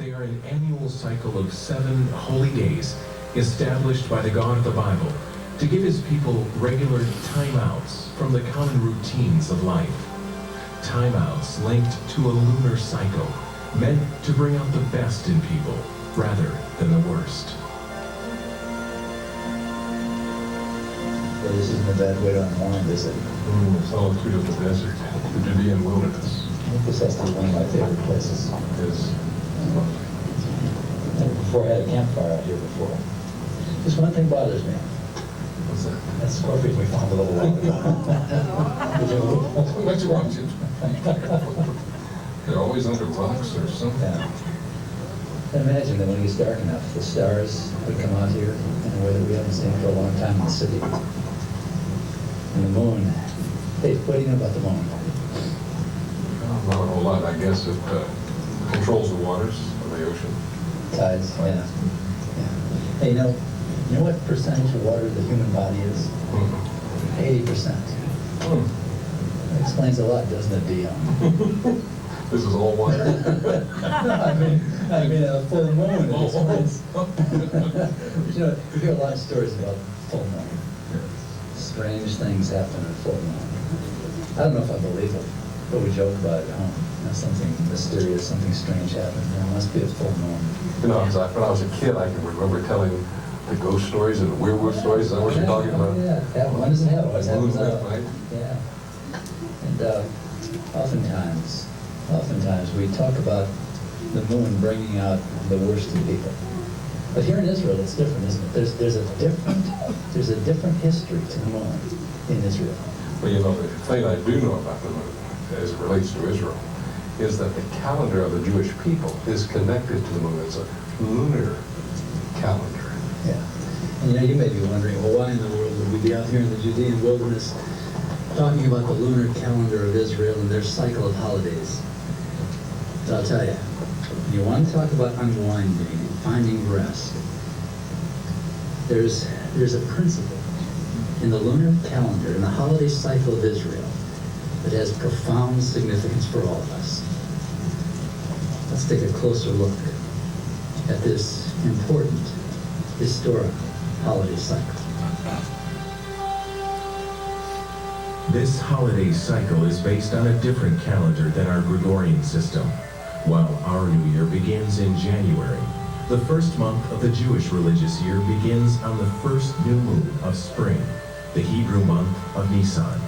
They are an annual cycle of 7 holy days established by the God of the Bible to give his people regular timeouts from the common routines of life. Timeouts linked to a lunar cycle meant to bring out the best in people rather than the worst. Well, this isn't a bad way to unwind, is it? Solitude of the desert, the Judean wilderness. I think this has to be one of my favorite places. Is Before I had a campfire out here before. Just one thing bothers me. what's that? That scorpion we found a little while ago. What's wrong, Jim? They're always under rocks or something. Yeah. And imagine that when it gets dark enough, the stars would come out here in a way that we haven't seen for a long time in the city. And the moon. Hey, what do you know about the moon? Not a whole lot. I guess it controls the waters of the ocean. Tides, yeah. Hey, you know what percentage of water the human body is? 80%. That explains a lot, doesn't it, Dion? This is all water. I mean, a full moon. It explains. You know, you hear a lot of stories about full moon. Strange things happen at full moon. I don't know if I believe it, but we joke about it at home. You know, something mysterious, something strange happened. There must be a full moon. You know, when I was a kid, I can remember telling the ghost stories and the werewolf stories. Is that what you're talking about? Yeah, when does it happen? Always happens Moonlit out. night. Yeah. And oftentimes we talk about the moon bringing out the worst in people. But here in Israel, it's different, isn't it? There's a different history to the moon in Israel. Well, you know, the thing I do know about the moon, as it relates to Israel, is that the calendar of the Jewish people is connected to the moon. It's a lunar calendar. Yeah. And you know, you may be wondering, well, why in the world would we be out here in the Judean wilderness talking about the lunar calendar of Israel and their cycle of holidays? But I'll tell you, you want to talk about unwinding and finding rest. There's a principle in the lunar calendar, in the holiday cycle of Israel, that has profound significance for all of us. Let's take a closer look at this important historic holiday cycle. This holiday cycle is based on a different calendar than our Gregorian system. While our New Year begins in January, the first month of the Jewish religious year begins on the first new moon of spring, the Hebrew month of Nisan.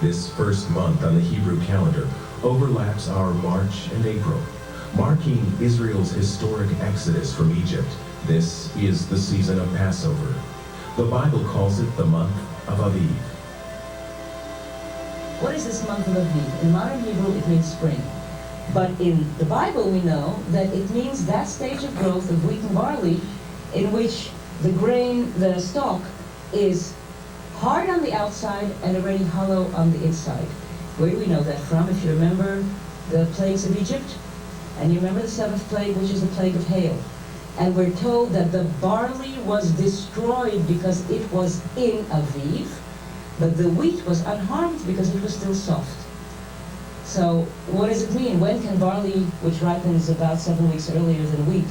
This first month on the Hebrew calendar overlaps our March and April, marking Israel's historic exodus from Egypt. This is the season of Passover. The Bible calls it the month of Aviv. What is this month of Aviv? In modern Hebrew, it means spring. But in the Bible, we know that it means that stage of growth of wheat and barley in which the grain, the stalk, is hard on the outside and already hollow on the inside. Where do we know that from? If you remember the plagues of Egypt, and you remember the 7th plague, which is the plague of hail. And we're told that the barley was destroyed because it was in Aviv, but the wheat was unharmed because it was still soft. So what does it mean? When can barley, which ripens about 7 weeks earlier than wheat,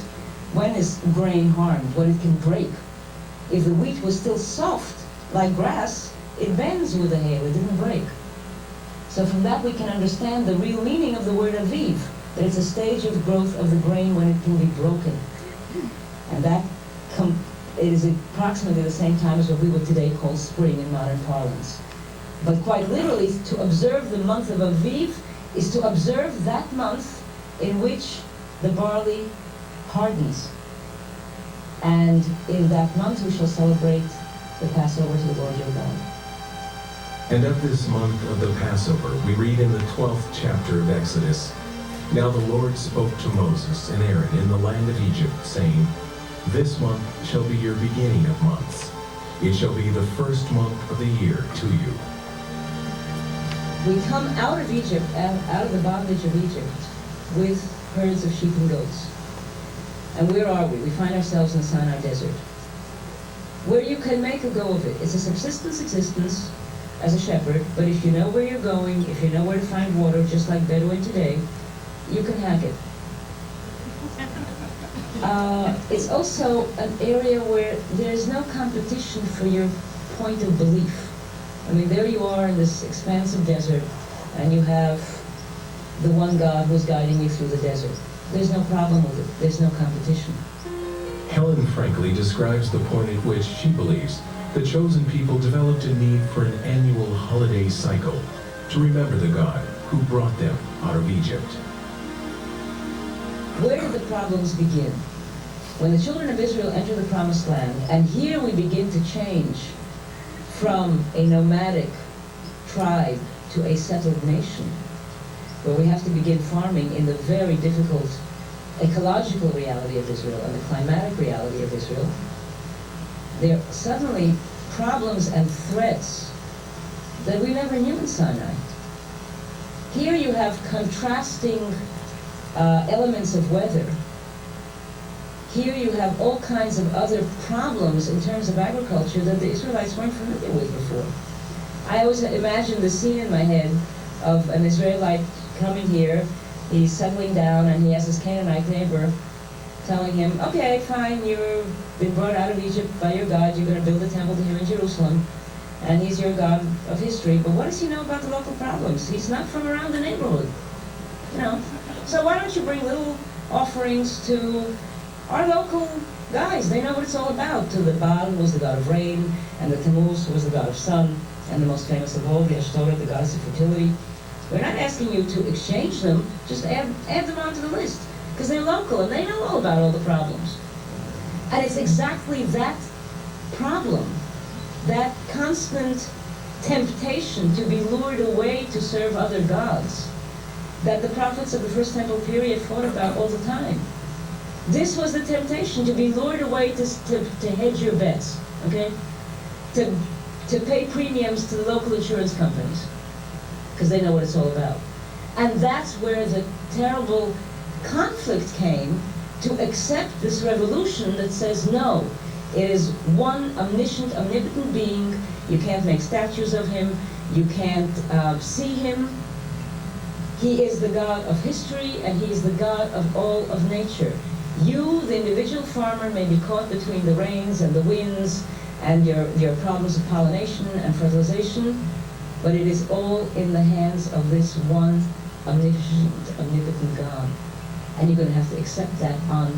when is grain harmed? When it can break? If the wheat was still soft, like grass, it bends with the hail, it didn't break. So from that we can understand the real meaning of the word Aviv, that it's a stage of growth of the grain when it can be broken. And that it is approximately the same time as what we would today call spring in modern parlance. But quite literally, to observe the month of Aviv is to observe that month in which the barley hardens. And in that month we shall celebrate the Passover to the Lord your God. And of this month of the Passover, we read in the 12th chapter of Exodus, "Now the Lord spoke to Moses and Aaron in the land of Egypt, saying, This month shall be your beginning of months. It shall be the first month of the year to you." We come out of Egypt, out of the bondage of Egypt, with herds of sheep and goats. And where are we? We find ourselves in the Sinai desert, where you can make a go of it. It's a subsistence existence as a shepherd, but if you know where you're going, if you know where to find water, just like Bedouin today, you can hack it. It's also an area where there is no competition for your point of belief. I mean, there you are in this expansive desert, and you have the one God who's guiding you through the desert. There's no problem with it. There's no competition. Helen frankly describes the point at which she believes the chosen people developed a need for an annual holiday cycle to remember the God who brought them out of Egypt. Where did the problems begin? When the children of Israel enter the Promised Land, and here we begin to change from a nomadic tribe to a settled nation, where we have to begin farming in the very difficult ecological reality of Israel and the climatic reality of Israel, there are suddenly problems and threats that we never knew in Sinai. Here you have contrasting elements of weather. Here you have all kinds of other problems in terms of agriculture that the Israelites weren't familiar with before. I always imagine the scene in my head of an Israelite coming here, he's settling down, and he has his Canaanite neighbor telling him, okay, fine, you've been brought out of Egypt by your God, you're going to build a temple to him in Jerusalem, and he's your God of history, but what does he know about the local problems? He's not from around the neighborhood, you know. So why don't you bring little offerings to our local guys? They know what it's all about. To the Baal was the god of rain, and the Tammuz was the god of sun, and the most famous of all, the Ashtoreth, the goddess of fertility. We're not asking you to exchange them, just add them onto the list, because they're local and they know all about all the problems. And it's exactly that problem, that constant temptation to be lured away to serve other gods, that the prophets of the First Temple period fought about all the time. This was the temptation, to be lured away to hedge your bets, okay? To pay premiums to the local insurance companies, because they know what it's all about. And that's where the terrible conflict came, to accept this revolution that says, no, it is one omniscient, omnipotent being. You can't make statues of him. You can't see him. He is the God of history, and he is the God of all of nature. You, the individual farmer, may be caught between the rains and the winds and your problems of pollination and fertilization, but it is all in the hands of this one omniscient, omnipotent God. And you're going to have to accept that on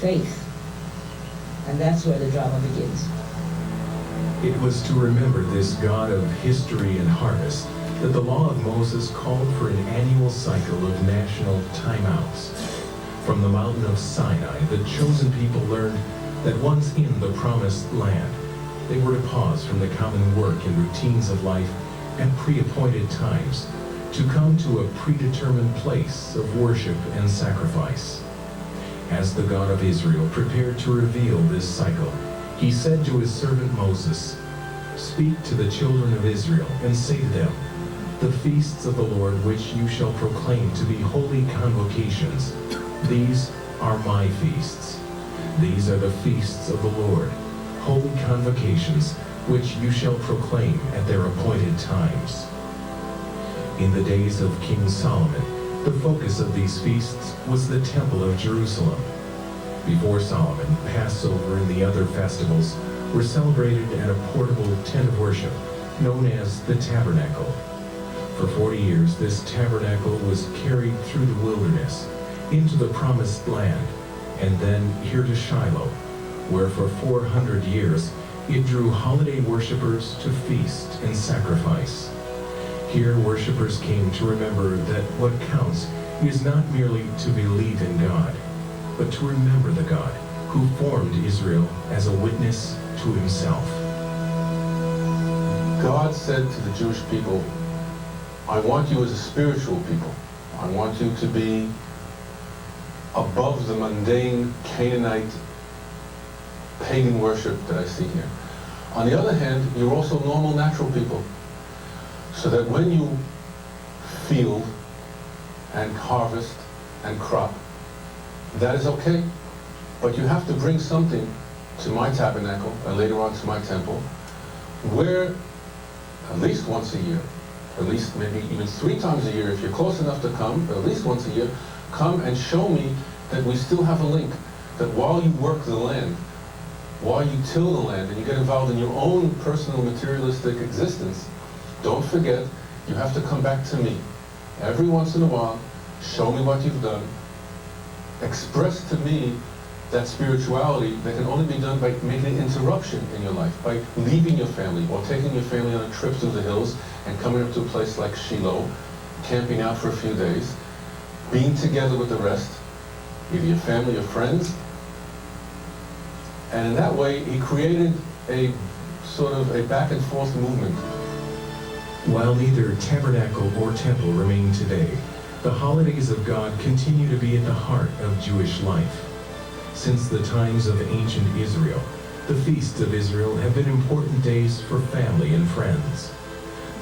faith. And that's where the drama begins. It was to remember this God of history and harvest that the law of Moses called for an annual cycle of national timeouts. From the mountain of Sinai, the chosen people learned that once in the promised land, they were to pause from the common work and routines of life at pre-appointed times to come to a predetermined place of worship and sacrifice. As the God of Israel prepared to reveal this cycle, he said to his servant Moses, "Speak to the children of Israel and say to them, the feasts of the Lord which you shall proclaim to be holy convocations, these are my feasts. These are the feasts of the Lord, holy convocations, which you shall proclaim at their appointed times." In the days of King Solomon, the focus of these feasts was the Temple of Jerusalem. Before Solomon, Passover and the other festivals were celebrated at a portable tent of worship known as the Tabernacle. For 40 years, this tabernacle was carried through the wilderness into the Promised Land, and then here to Shiloh, where for 400 years it drew holiday worshipers to feast and sacrifice. Here, worshipers came to remember that what counts is not merely to believe in God, but to remember the God who formed Israel as a witness to himself. God said to the Jewish people, I want you as a spiritual people. I want you to be above the mundane Canaanite pagan worship that I see here. On the other hand, you're also normal, natural people. So that when you field and harvest and crop, that is okay. But you have to bring something to my tabernacle and later on to my temple, where at least once a year, at least maybe even 3 times a year if you're close enough to come, but at least once a year, come and show me that we still have a link, that while you work the land, while you till the land and you get involved in your own personal materialistic existence, don't forget you have to come back to me. Every once in a while, show me what you've done. Express to me that spirituality that can only be done by making an interruption in your life, by leaving your family or taking your family on a trip through the hills and coming up to a place like Shiloh, camping out for a few days, being together with the rest, either your family or friends. And in that way, he created a sort of a back and forth movement. While neither tabernacle or temple remain today, the holidays of God continue to be at the heart of Jewish life. Since the times of ancient Israel, the feasts of Israel have been important days for family and friends.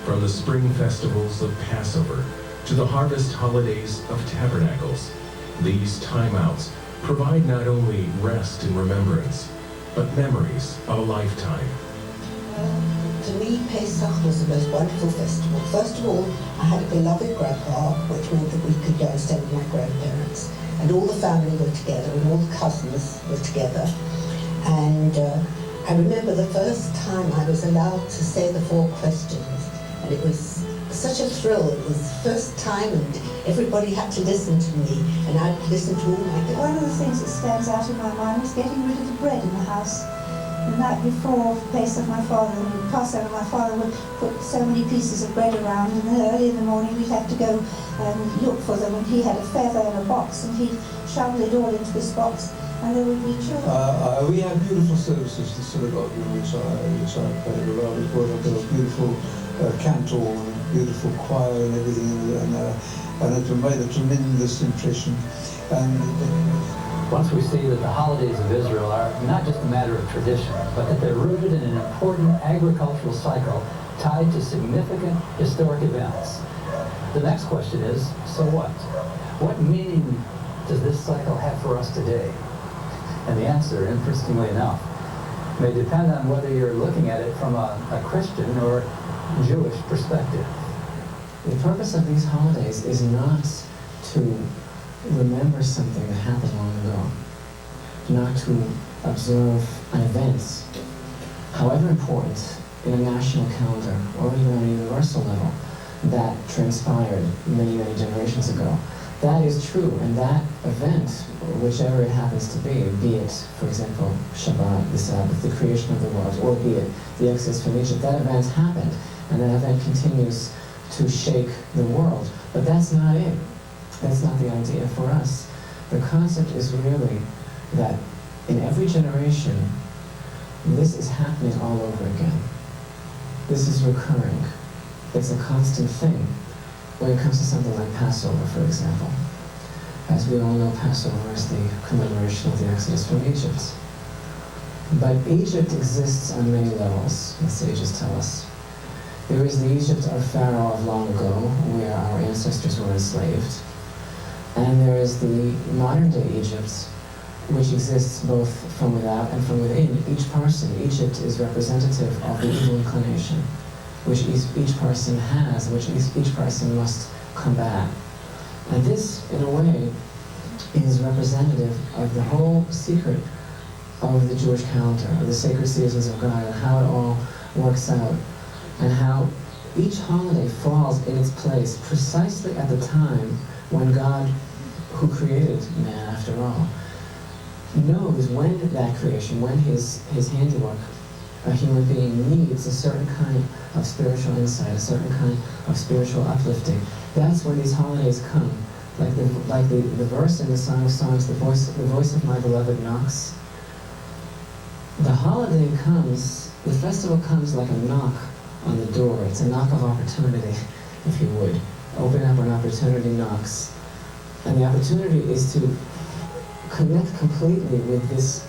From the spring festivals of Passover to the harvest holidays of Tabernacles, these timeouts provide not only rest and remembrance, but memories of a lifetime. To me, Pesach was the most wonderful festival. First of all, I had a beloved grandpa, which meant that we could go and stay with my grandparents. And all the family were together, and all the cousins were together. And I remember the first time I was allowed to say the 4 questions. And it was such a thrill. It was the first time, and everybody had to listen to me. And I'd listen to all my... One of the things that stands out in my mind was getting rid of the bread in the house. The night before Pesach, Passover, my father would put so many pieces of bread around, and then early in the morning we'd have to go and look for them, and he had a feather in a box, and he'd shovel it all into this box, and there would be children. We have beautiful services, the synagogue in which I played around. It was a beautiful cantor and beautiful choir and everything, and it made a tremendous impression. Once we see that the holidays of Israel are not just a matter of tradition, but that they're rooted in an important agricultural cycle tied to significant historic events, the next question is, so what? What meaning does this cycle have for us today? And the answer, interestingly enough, may depend on whether you're looking at it from a Christian or Jewish perspective. The purpose of these holidays is not to remember something that happened long ago, not to observe an event, however important, in a national calendar or even on a universal level, that transpired many, many generations ago. That is true, and that event, whichever it happens to be it, for example, Shabbat, the Sabbath, the creation of the world, or be it the Exodus from Egypt, that event happened, and that event continues to shake the world. But that's not it. That's not the idea for us. The concept is really that in every generation, this is happening all over again. This is recurring. It's a constant thing. When it comes to something like Passover, for example. As we all know, Passover is the commemoration of the Exodus from Egypt. But Egypt exists on many levels, the sages tell us. There is the Egypt of Pharaoh of long ago, where our ancestors were enslaved. And there is the modern-day Egypt, which exists both from without and from within. Each person, Egypt is representative of the evil inclination, which each person has, which each person must combat. And this, in a way, is representative of the whole secret of the Jewish calendar, of the sacred seasons of God, and how it all works out, and how each holiday falls in its place precisely at the time when God, who created man after all, knows when that creation, when his handiwork, a human being needs a certain kind of spiritual insight, a certain kind of spiritual uplifting. That's when these holidays come. Like the verse in the Song of Songs, the voice of my beloved knocks. The holiday comes, the festival comes like a knock on the door. It's a knock of opportunity, if you would. Open up, an opportunity knocks. And the opportunity is to connect completely with this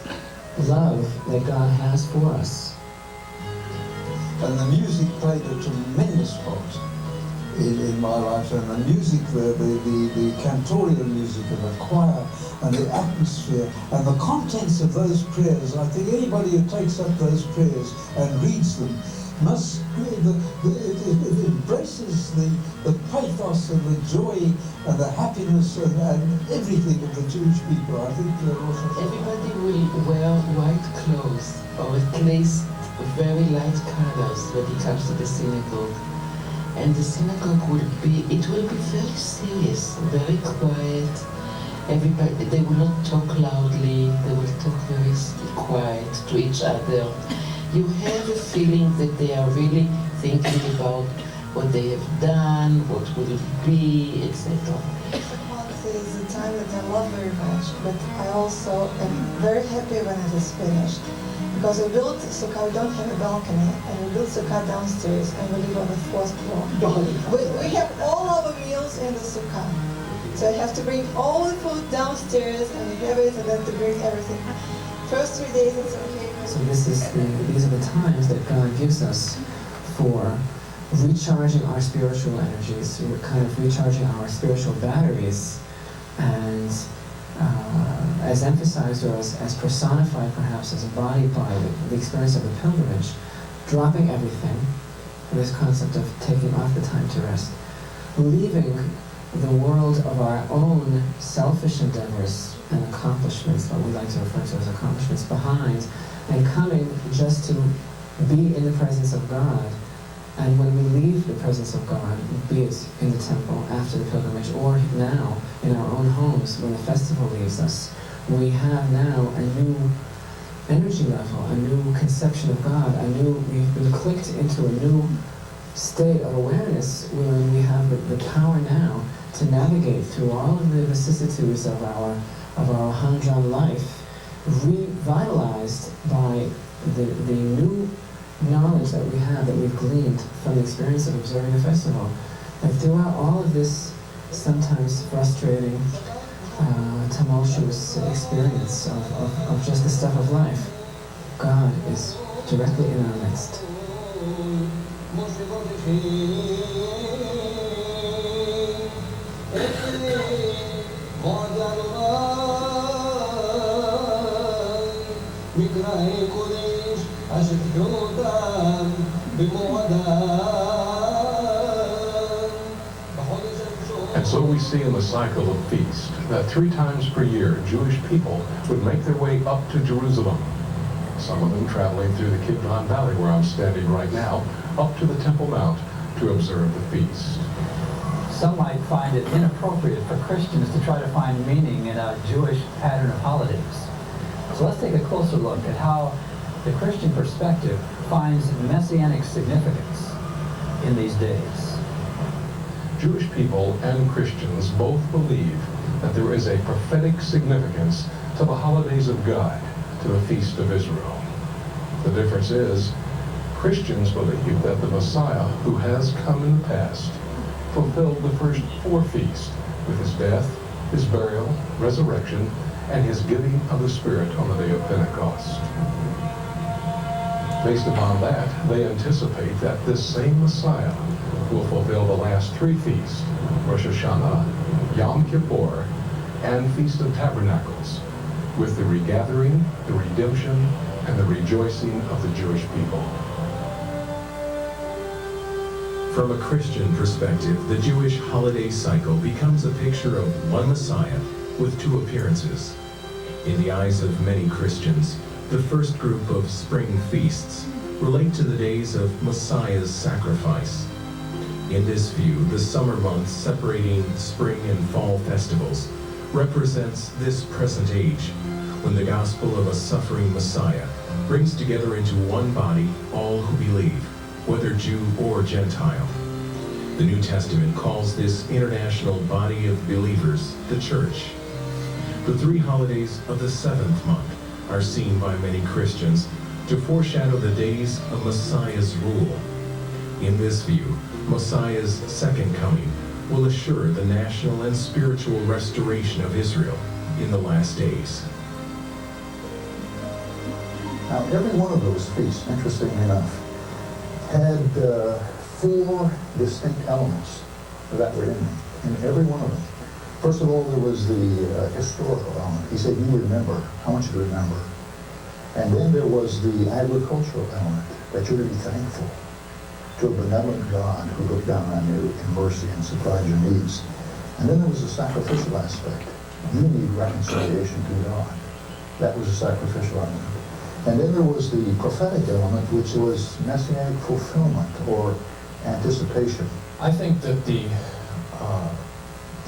love that God has for us. And the music played a tremendous part in my life, and the music, the cantorial music of the choir, and the atmosphere, and the contents of those prayers. I think anybody who takes up those prayers and reads them must, it embraces expresses the pathos and the joy and the happiness and everything of the Jewish people. I think everybody will wear white clothes, or at least very light colors when it comes to the synagogue. And the synagogue will be very serious, very quiet. Everybody, they will not talk loudly, they will talk very quiet to each other. You have a feeling that they are really thinking about what they have done, what will it be, etc. It's a time that I love very much, but I also am very happy when it is finished. Because we built sukkah, we don't have a balcony, and we built sukkah downstairs, and we live on the 4th floor. We have all our meals in the sukkah. So I have to bring all the food downstairs, and we have it, and then to bring everything. First 3 days it's okay. So these are the times that God gives us for recharging our spiritual energies, kind of recharging our spiritual batteries, and as emphasized or as personified perhaps as a body by the experience of the pilgrimage, dropping everything, this concept of taking off the time to rest, leaving the world of our own selfish endeavors and accomplishments, what we like to refer to as accomplishments, behind, and coming just to be in the presence of God. And when we leave the presence of God, be it in the temple after the pilgrimage, or now in our own homes when the festival leaves us, we have now a new energy level, a new conception of God, we've been clicked into a new state of awareness where we have the power now to navigate through all of the vicissitudes of our Hanjan life, revitalized by the new knowledge that we have, that we've gleaned from the experience of observing the festival. And throughout all of this sometimes frustrating, tumultuous experience of just the stuff of life, God is directly in our midst. And so we see in the cycle of feast that 3 times per year Jewish people would make their way up to Jerusalem, some of them traveling through the Kidron Valley where I'm standing right now, up to the Temple Mount to observe the feast. Some might find it inappropriate for Christians to try to find meaning in a Jewish pattern of holidays. So let's take a closer look at how the Christian perspective finds messianic significance in these days. Jewish people and Christians both believe that there is a prophetic significance to the holidays of God, to the Feast of Israel. The difference is, Christians believe that the Messiah, who has come in the past, fulfilled the first 4 feasts with his death, his burial, resurrection, and his giving of the Spirit on the day of Pentecost. Based upon that, they anticipate that this same Messiah will fulfill the last 3 feasts, Rosh Hashanah, Yom Kippur, and Feast of Tabernacles, with the regathering, the redemption, and the rejoicing of the Jewish people. From a Christian perspective, the Jewish holiday cycle becomes a picture of one Messiah with 2 appearances. In the eyes of many Christians, the first group of spring feasts relate to the days of Messiah's sacrifice. In this view, the summer months separating spring and fall festivals represents this present age, when the gospel of a suffering Messiah brings together into one body all who believe, whether Jew or Gentile. The New Testament calls this international body of believers the Church. The 3 holidays of the 7th month are seen by many Christians to foreshadow the days of Messiah's rule. In this view, Messiah's second coming will assure the national and spiritual restoration of Israel in the last days. Now, every one of those feasts, interestingly enough, had 4 distinct elements that were in every one of them. First of all, there was the historical element. He said, you remember. I want you to remember. And then there was the agricultural element, that you're to be thankful. to a benevolent God who looked down on you in mercy and supplied your needs. And then there was a sacrificial aspect. You need reconciliation to God. That was a sacrificial element. And then there was the prophetic element, which was messianic fulfillment or anticipation. I think that the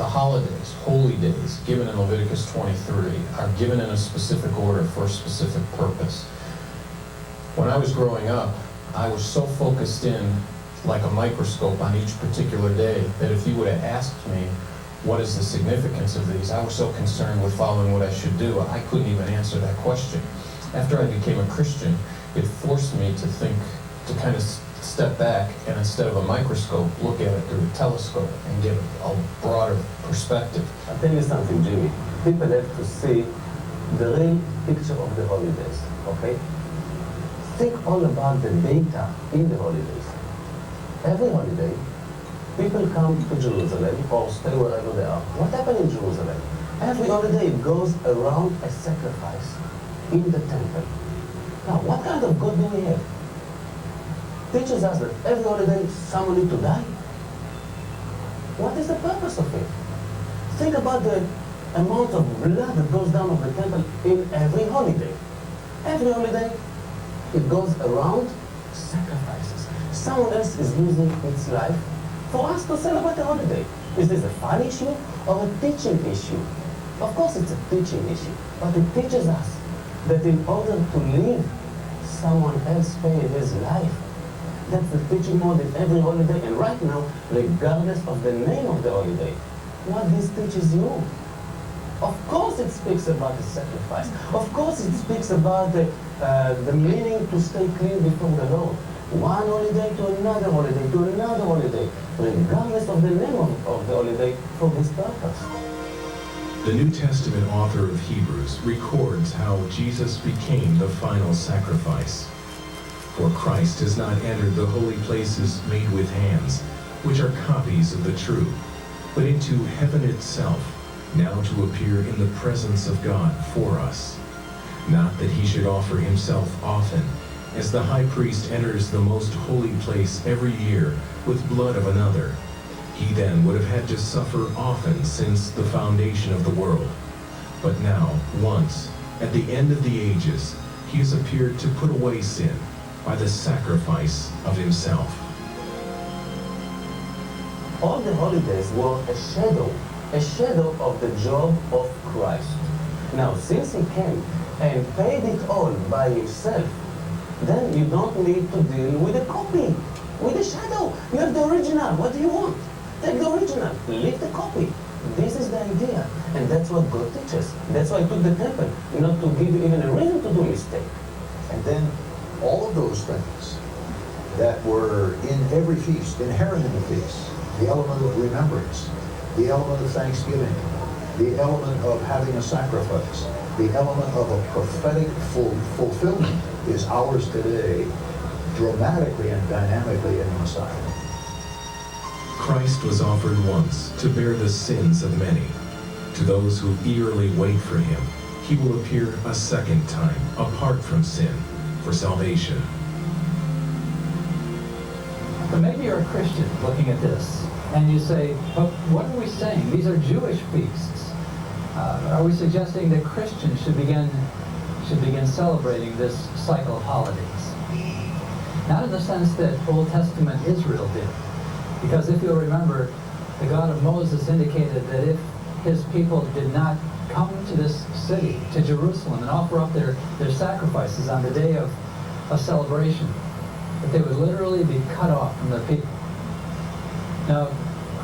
holidays, holy days, given in Leviticus 23, are given in a specific order for a specific purpose. When I was growing up, I was so focused in like a microscope on each particular day that if you would have asked me, what is the significance of these? I was so concerned with following what I should do, I couldn't even answer that question. After I became a Christian, it forced me to think, to kind of step back and instead of a microscope, look at it through a telescope and get a broader perspective. I'll tell you something, Jimmy. People have to see the real picture of the holidays, okay? Think all about the data in the holidays. Every holiday, people come to Jerusalem or stay wherever they are. What happened in Jerusalem? Every holiday it goes around a sacrifice in the temple. Now, what kind of God do we have? Teaches us that every holiday someone needs to die. What is the purpose of it? Think about the amount of blood that goes down of the temple in every holiday. Every holiday, it goes around sacrifices. Someone else is losing its life for us to celebrate a holiday. Is this a fun issue or a teaching issue? Of course it's a teaching issue, but it teaches us that in order to live, someone else paid his life. That's the teaching more than every holiday, and right now, regardless of the name of the holiday, what this teaches you. Of course it speaks about the sacrifice. Of course it speaks about the meaning to stay clean before the Lord. One holiday to another holiday to another holiday, regardless of the name of the holiday, for this purpose. The New Testament author of Hebrews records how Jesus became the final sacrifice. For Christ has not entered the holy places made with hands, which are copies of the true, but into heaven itself, now to appear in the presence of God for us. Not that he should offer himself often, as the high priest enters the most holy place every year with blood of another. He then would have had to suffer often since the foundation of the world. But now, once, at the end of the ages, he has appeared to put away sin by the sacrifice of himself. All the holidays were a shadow of the job of Christ. Now, since he came and paid it all by himself, then you don't need to deal with a copy, with a shadow. You have the original. What do you want? Take the original, leave the copy. This is the idea, and that's what God teaches. That's why I took the temple, not to give you even a reason to do mistake. And then all of those things that were in every feast, inherent in the feast, the element of remembrance, the element of thanksgiving, the element of having a sacrifice, the element of a prophetic fulfillment is ours today, dramatically and dynamically in the Messiah. Christ was offered once to bear the sins of many. To those who eagerly wait for him, he will appear a second time, apart from sin, for salvation. But maybe you're a Christian looking at this, and you say, but what are we saying? These are Jewish feasts. Are we suggesting that Christians should begin celebrating this cycle of holidays? Not in the sense that Old Testament Israel did. Because if you'll remember, the God of Moses indicated that if his people did not come to this city, to Jerusalem, and offer up their sacrifices on the day of celebration, that they would literally be cut off from their people. Now,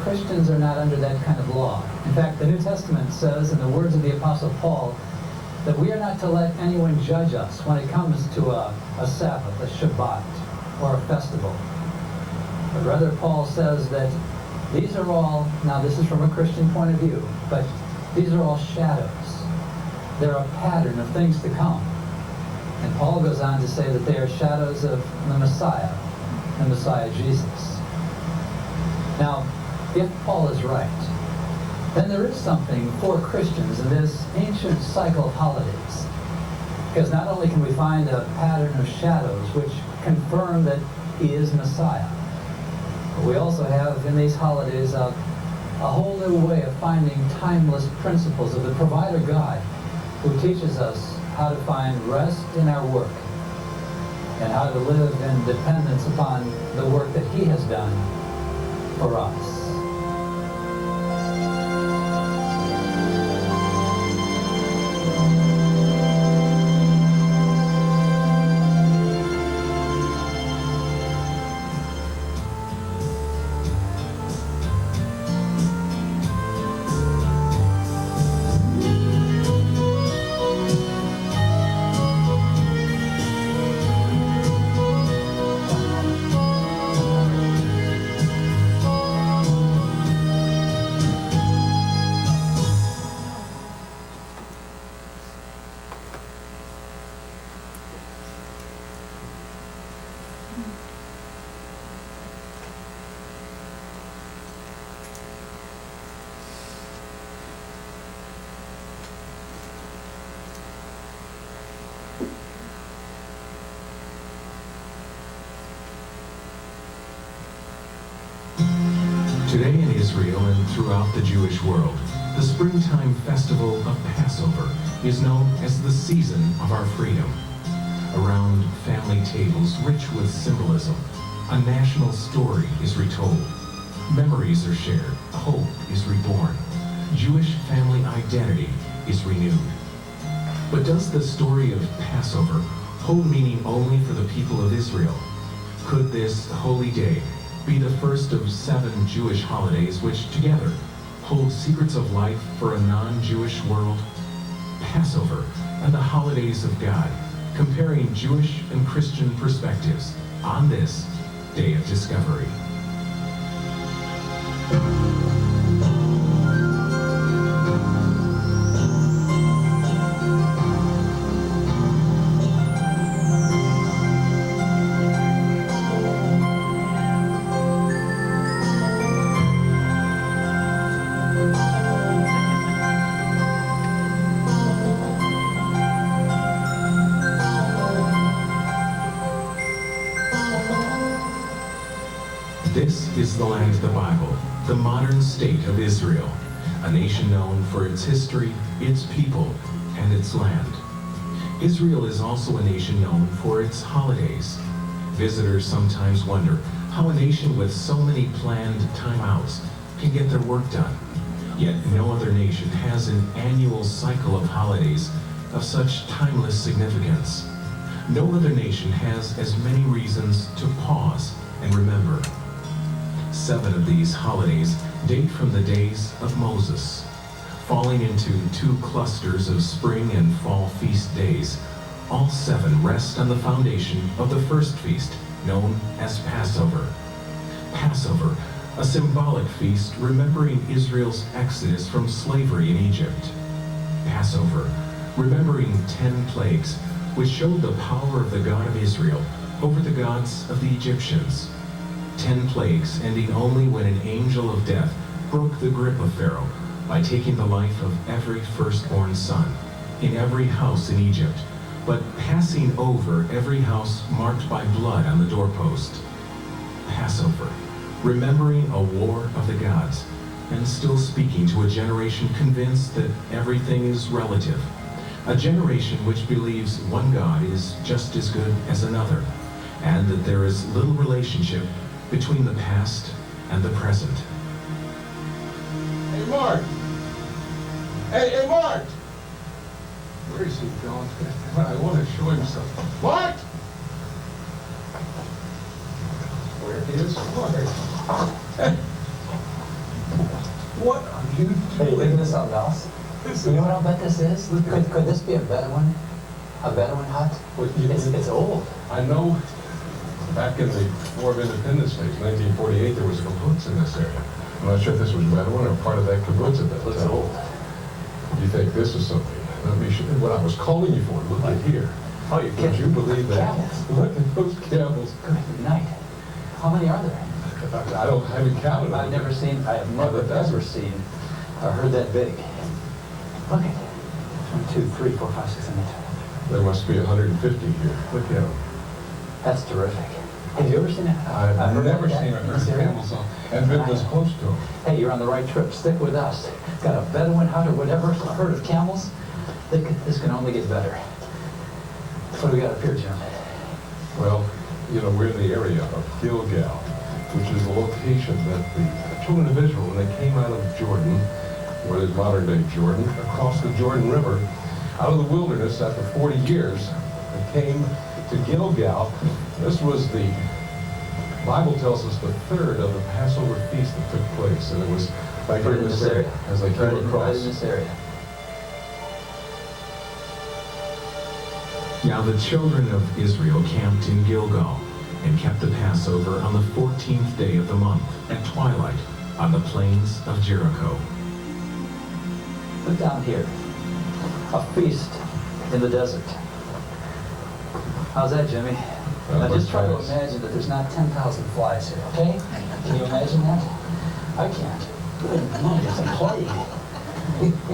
Christians are not under that kind of law. In fact, the New Testament says, in the words of the Apostle Paul, that we are not to let anyone judge us when it comes to a Sabbath, a Shabbat, or a festival. But rather, Paul says that these are all, now this is from a Christian point of view, but these are all shadows. They're a pattern of things to come. And Paul goes on to say that they are shadows of the Messiah Jesus. Now, if Paul is right, then there is something for Christians in this ancient cycle of holidays. Because not only can we find a pattern of shadows which confirm that he is Messiah, cycle. We also have in these holidays a whole new way of finding timeless principles of the provider God who teaches us how to find rest in our work and how to live in dependence upon the work that He has done for us. Today in Israel and throughout the Jewish world, the springtime festival of Passover is known as the season of our freedom. Around family tables rich with symbolism, a national story is retold. Memories are shared, hope is reborn. Jewish family identity is renewed. But does the story of Passover hold meaning only for the people of Israel? Could this holy day be the first of 7 Jewish holidays which together hold secrets of life for a non-Jewish world? Passover and the holidays of God, comparing Jewish and Christian perspectives on this day of discovery. This is the land of the Bible, the modern state of Israel, a nation known for its history, its people, and its land. Israel is also a nation known for its holidays. Visitors sometimes wonder how a nation with so many planned timeouts can get their work done. Yet no other nation has an annual cycle of holidays of such timeless significance. No other nation has as many reasons to pause and remember. 7 of these holidays date from the days of Moses, falling into 2 clusters of spring and fall feast days. All 7 rest on the foundation of the first feast, known as Passover. Passover, a symbolic feast remembering Israel's exodus from slavery in Egypt. Passover, remembering 10 plagues, which showed the power of the God of Israel over the gods of the Egyptians. 10 plagues ending only when an angel of death broke the grip of Pharaoh by taking the life of every firstborn son in every house in Egypt, but passing over every house marked by blood on the doorpost. Passover, remembering a war of the gods, and still speaking to a generation convinced that everything is relative. A generation which believes one God is just as good as another, and that there is little relationship between the past and the present. Hey, Mart! Hey, Mart! Where is he going? I want to show him something. Mart! Where is Mart? What are you doing? Hey, isn't this something else? You know what I'll bet this is? Could this be a Bedouin? A Bedouin hut? It's old. I know. Back in the War of Independence days, 1948, there was a kibbutz in this area. I'm not sure if this was Bedouin or part of that kibbutz at that time. Looks old. You think this is something? Let me show you what I was calling you for. Look at here. Oh, you're Would you kidding. believe that? Camels. Look at those camels. Good night. How many are there? I haven't counted them. I have never ever seen or heard that big. Look at it. 1, 2, 3, 4, 5, 6, 7, 8. There must be 150 here. Look at them. That's terrific. Have you ever seen a I've herd never like that seen a in herd of Syria? camels and been this close to them. Hey, you're on the right trip. Stick with us. Got a Bedouin hut or whatever, a herd of camels. This can only get better. What do we got up here, Jim? Well, you know, we're in the area of Gilgal, which is the location that the children of Israel, when they came out of Jordan, what is modern-day Jordan, across the Jordan River, out of the wilderness after 40 years, they came to Gilgal. This was the Bible tells us the third of the Passover feast that took place, and it was right here in this area as they came Right across. in this area. Now the children of Israel camped in Gilgal and kept the Passover on the 14th day of the month at twilight on the plains of Jericho. Look down here. A feast in the desert. How's that, Jimmy? Now just try to imagine that there's not 10,000 flies here, okay? Can you imagine that? I can't. Good Lord, it's a plague.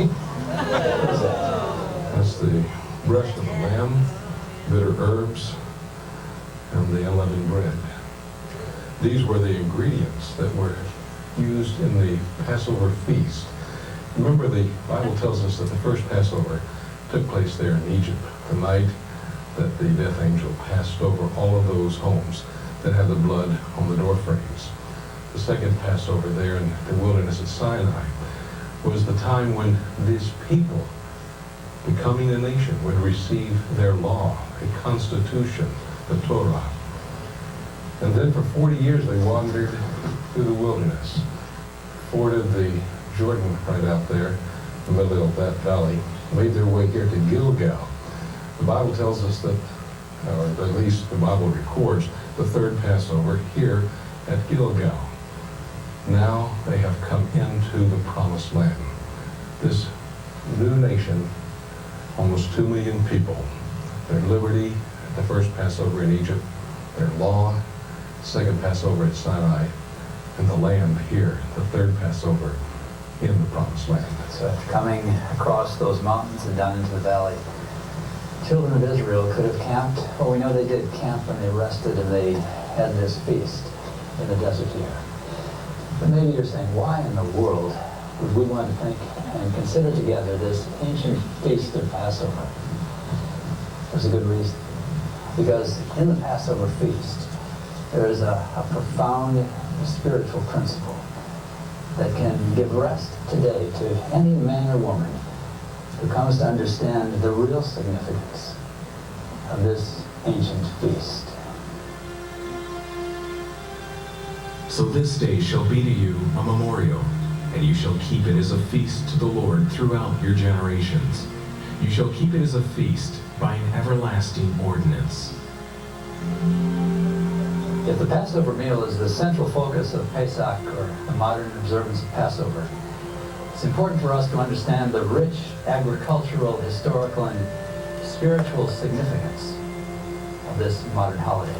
What is that? That's the breast of the lamb, bitter herbs, and the unleavened bread. These were the ingredients that were used in the Passover feast. Remember, the Bible tells us that the first Passover took place there in Egypt, the night that the death angel passed over all of those homes that had the blood on the door frames. The second Passover there in the wilderness at Sinai was the time when these people, becoming a nation, would receive their law, a constitution, the Torah. And then for 40 years they wandered through the wilderness, forded the Jordan right out there, in the middle of that valley, made their way here to Gilgal. The Bible tells us that, or at least the Bible records, the third Passover here at Gilgal. Now they have come into the promised land. This new nation, almost 2 million people, their liberty at the first Passover in Egypt, their law, second Passover at Sinai, and the land here, the third Passover in the promised land. So coming across those mountains and down into the valley, children of Israel could have camped. Well, we know they did camp when they rested and they had this feast in the desert here. But maybe you're saying, why in the world would we want to think and consider together this ancient feast of Passover? There's a good reason. Because in the Passover feast, there is a profound spiritual principle that can give rest today to any man or woman who comes to understand the real significance of this ancient feast. So this day shall be to you a memorial, and you shall keep it as a feast to the Lord throughout your generations. You shall keep it as a feast by an everlasting ordinance. If the Passover meal is the central focus of Pesach, or the modern observance of Passover, it's important for us to understand the rich agricultural, historical, and spiritual significance of this modern holiday.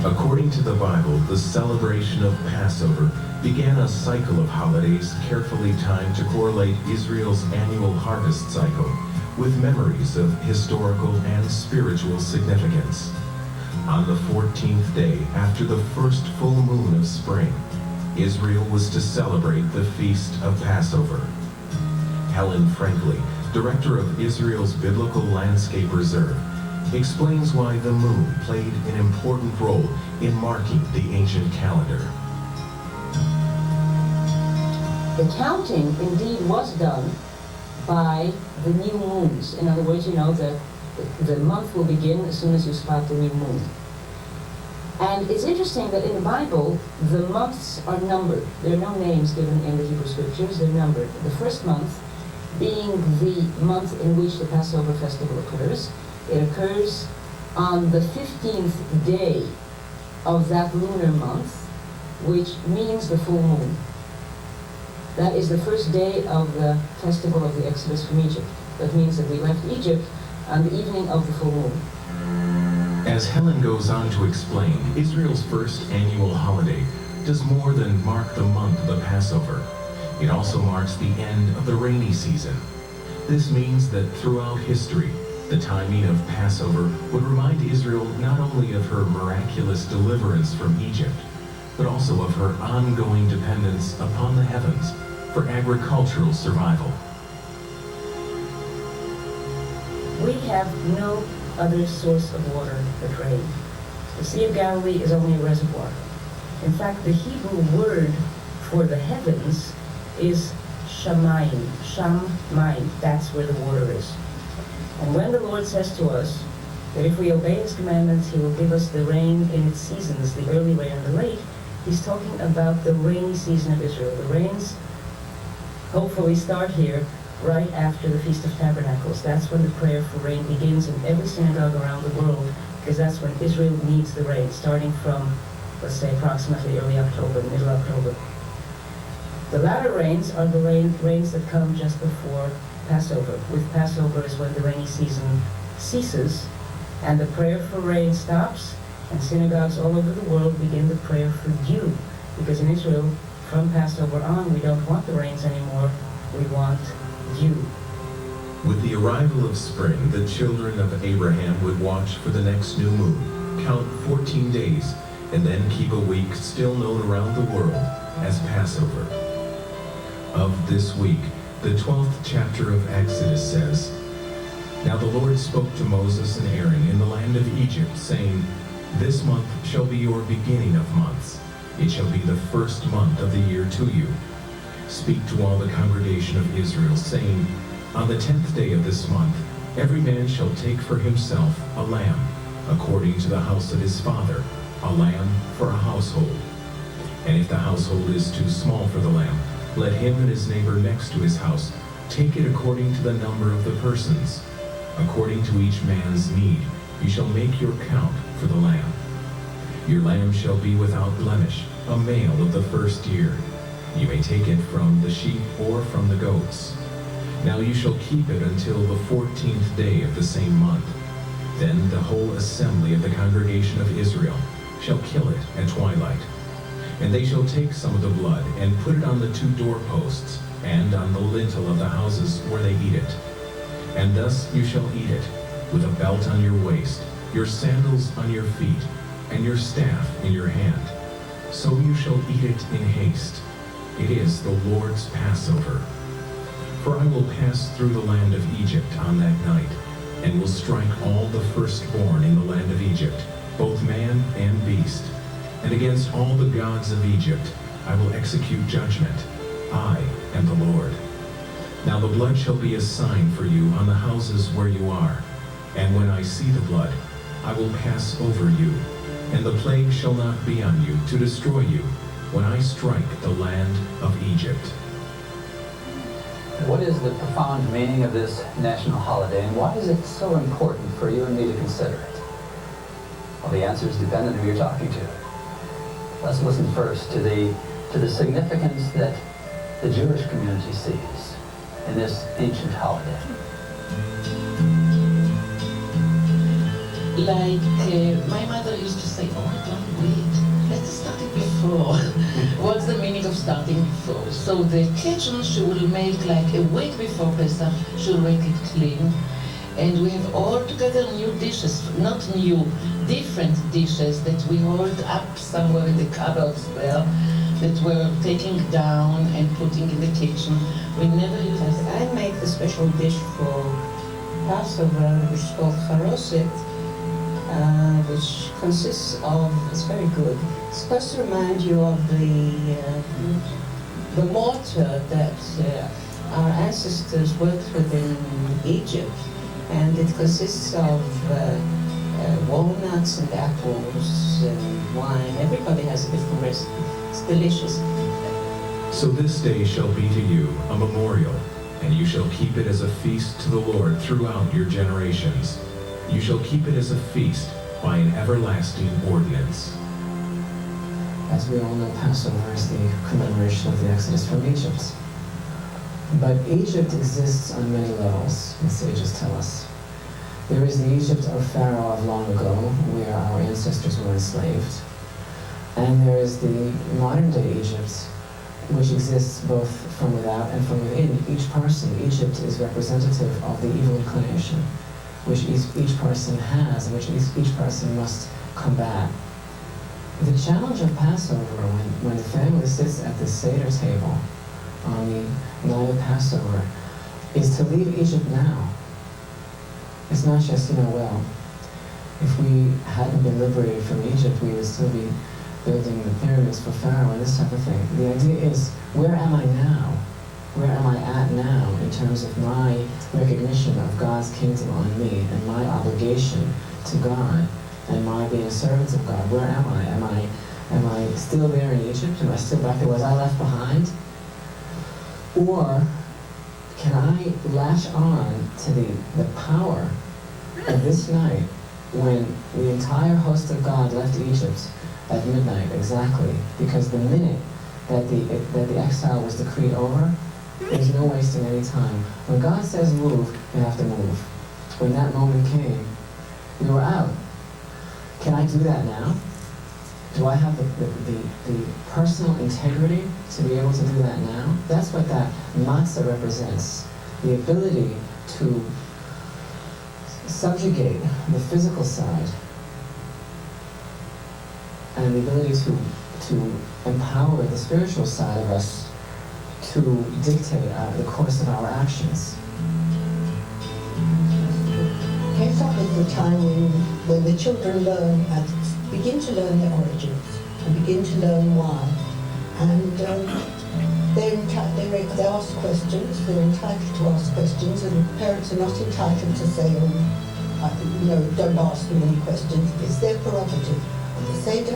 According to the Bible, the celebration of Passover began a cycle of holidays carefully timed to correlate Israel's annual harvest cycle with memories of historical and spiritual significance. On the 14th day after the first full moon of spring, Israel was to celebrate the Feast of Passover. Helen Frankley, director of Israel's Biblical Landscape Reserve, explains why the moon played an important role in marking the ancient calendar. The counting indeed was done by the new moons. In other words, you know that the month will begin as soon as you spot the new moon. And it's interesting that in the Bible, the months are numbered. There are no names given in the Hebrew Scriptures, they're numbered. The first month being the month in which the Passover festival occurs. It occurs on the 15th day of that lunar month, which means the full moon. That is the first day of the festival of the Exodus from Egypt. That means that we left Egypt on the evening of the full moon. As Helen goes on to explain, Israel's first annual holiday does more than mark the month of the Passover. It also marks the end of the rainy season. This means that throughout history, The timing of Passover would remind Israel not only of her miraculous deliverance from Egypt, but also of her ongoing dependence upon the heavens for agricultural survival. We have no other source of water but rain. The Sea of Galilee is only a reservoir. In fact, the Hebrew word for the heavens is shamayim, shamayim. That's where the water is. And when the Lord says to us that if we obey His commandments, He will give us the rain in its seasons, the early rain and the late, He's talking about the rainy season of Israel. The rains hopefully start here right after the Feast of Tabernacles. That's when the prayer for rain begins in every synagogue around the world, because that's when Israel needs the rain, starting from, let's say, approximately early October, middle October. The latter rains are the rains that come just before Passover. With Passover is when the rainy season ceases, and the prayer for rain stops, and synagogues all over the world begin the prayer for dew, because in Israel, from Passover on, we don't want the rains anymore, we want dew. With the arrival of spring, the children of Abraham would watch for the next new moon, count 14 days, and then keep a week still known around the world as Passover. Of this week, the 12th chapter of Exodus says, "Now the Lord spoke to Moses and Aaron in the land of Egypt, saying, This month shall be your beginning of months. It shall be the first month of the year to you. Speak to all the congregation of Israel, saying, On the 10th day of this month, every man shall take for himself a lamb, according to the house of his father, a lamb for a household. And if the household is too small for the lamb, let him and his neighbor next to his house take it according to the number of the persons. According to each man's need, you shall make your count for the lamb. Your lamb shall be without blemish, a male of the first year. You may take it from the sheep or from the goats. Now you shall keep it until the 14th day of the same month. Then the whole assembly of the congregation of Israel shall kill it at twilight. And they shall take some of the blood and put it on the 2 doorposts and on the lintel of the houses where they eat it. And thus you shall eat it, with a belt on your waist, your sandals on your feet, and your staff in your hand. So you shall eat it in haste. It is the Lord's Passover. For I will pass through the land of Egypt on that night, and will strike all the firstborn in the land of Egypt, both man and beast. And against all the gods of Egypt I will execute judgment. I am the Lord. Now the blood shall be a sign for you on the houses where you are. And when I see the blood, I will pass over you. And the plague shall not be on you to destroy you when I strike the land of Egypt." What is the profound meaning of this national holiday, and why is it so important for you and me to consider it? Well, the answer is dependent on who you're talking to. Let's listen first to the significance that the Jewish community sees in this ancient holiday. Like my mother used to say, oh, don't wait, let's start it before. What's the meaning of starting before? So the kitchen she will make like a week before Pesach, she'll make it clean. And we have all together new dishes, not new, different dishes that we hold up somewhere in the cupboards there, that we're taking down and putting in the kitchen. We never use it. I make the special dish for Passover, which is called charoset, which consists of, it's very good. It's supposed to remind you of the mortar that our ancestors worked with in Egypt. And it consists of walnuts and apples and wine. Everybody has a different recipe. It's delicious. So this day shall be to you a memorial, and you shall keep it as a feast to the Lord throughout your generations. You shall keep it as a feast by an everlasting ordinance. As we all know, Passover is the commemoration of the Exodus from Egypt. But Egypt exists on many levels, the sages tell us. There is the Egypt of Pharaoh of long ago, where our ancestors were enslaved. And there is the modern-day Egypt, which exists both from without and from within. Each person, Egypt, is representative of the evil inclination. which each person has and which each person must combat. The challenge of Passover, when the family sits at the Seder table on the night of Passover, is to leave Egypt now. It's not just, well, if we hadn't been liberated from Egypt, we would still be building the pyramids for Pharaoh and this type of thing. The idea is, where am I now? Where am I at now in terms of my recognition of God's kingdom on me and my obligation to God and my being a servant of God? Where am I? Am I still there in Egypt? Am I still back there? Was I left behind? Or can I latch on to the power of this night when the entire host of God left Egypt at midnight exactly? Because the minute that the exile was decreed over, there's no wasting any time. When God says move, you have to move. When that moment came, we were out. Can I do that now? Do I have the personal integrity to be able to do that now? That's what that matzah represents. The ability to subjugate the physical side and the ability to empower the spiritual side of us to dictate the course of our actions. Pesach is the time when the children begin to learn their origins and begin to learn why. And they ask questions, they're entitled to ask questions, and parents are not entitled to say, don't ask me any questions. It's their prerogative. They say to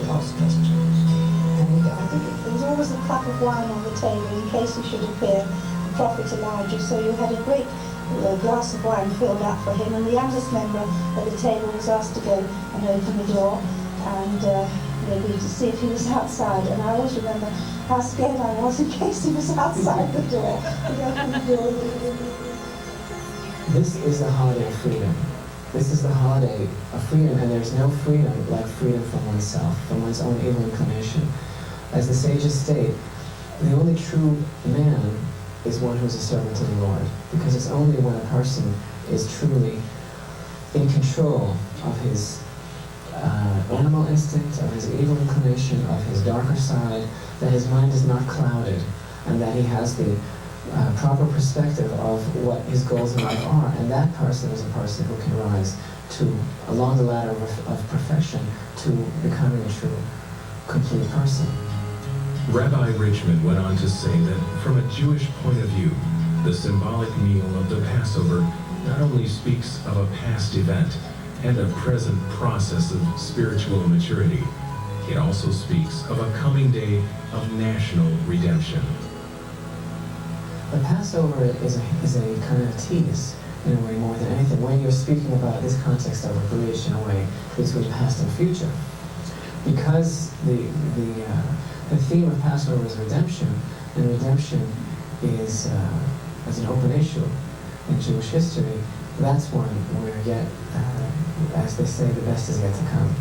ask questions. And I think there was always a cup of wine on the table in case he should appear, the prophet Elijah. So you had a great glass of wine filled up for him, and the youngest member at the table was asked to go and open the door and maybe to see if he was outside. And I always remember how scared I was in case he was outside the door. He opened the door. This is the holiday of freedom. This is the holiday of freedom, and there's no freedom like freedom from oneself, from one's own evil inclination. As the sages state, the only true man is one who is a servant to the Lord, because it's only when a person is truly in control of his animal instinct, of his evil inclination, of his darker side, that his mind is not clouded, and that he has the proper perspective of what his goals in life are. And that person is a person who can rise along the ladder of perfection to becoming a true, complete person. Rabbi Richmond went on to say that from a Jewish point of view, the symbolic meal of the Passover not only speaks of a past event and a present process of spiritual maturity, it also speaks of a coming day of national redemption. The Passover is a kind of tease, in a way, more than anything, when you're speaking about this context of a bridge, in a way, between past and future. Because the theme of Passover is redemption, and redemption is an open issue in Jewish history. That's one where yet, as they say, the best is yet to come.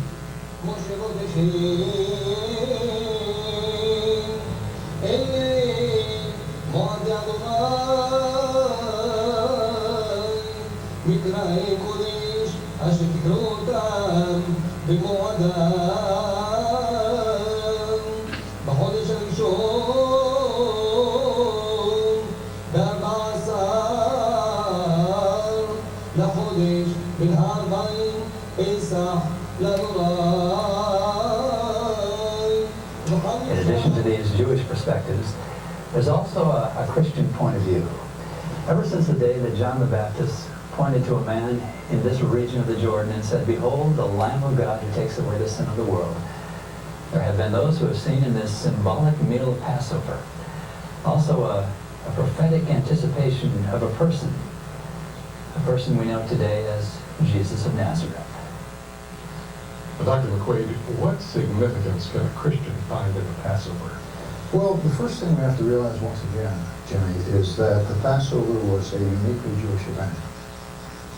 In addition to these Jewish perspectives, there's also a Christian point of view. Ever since the day that John the Baptist pointed to a man in this region of the Jordan and said, "Behold, the Lamb of God who takes away the sin of the world," there have been those who have seen in this symbolic meal of Passover also a prophetic anticipation of a person we know today as Jesus of Nazareth. Dr. McQuaid, what significance can a Christian find in the Passover? Well, the first thing we have to realize once again, Jimmy, is that the Passover was a uniquely Jewish event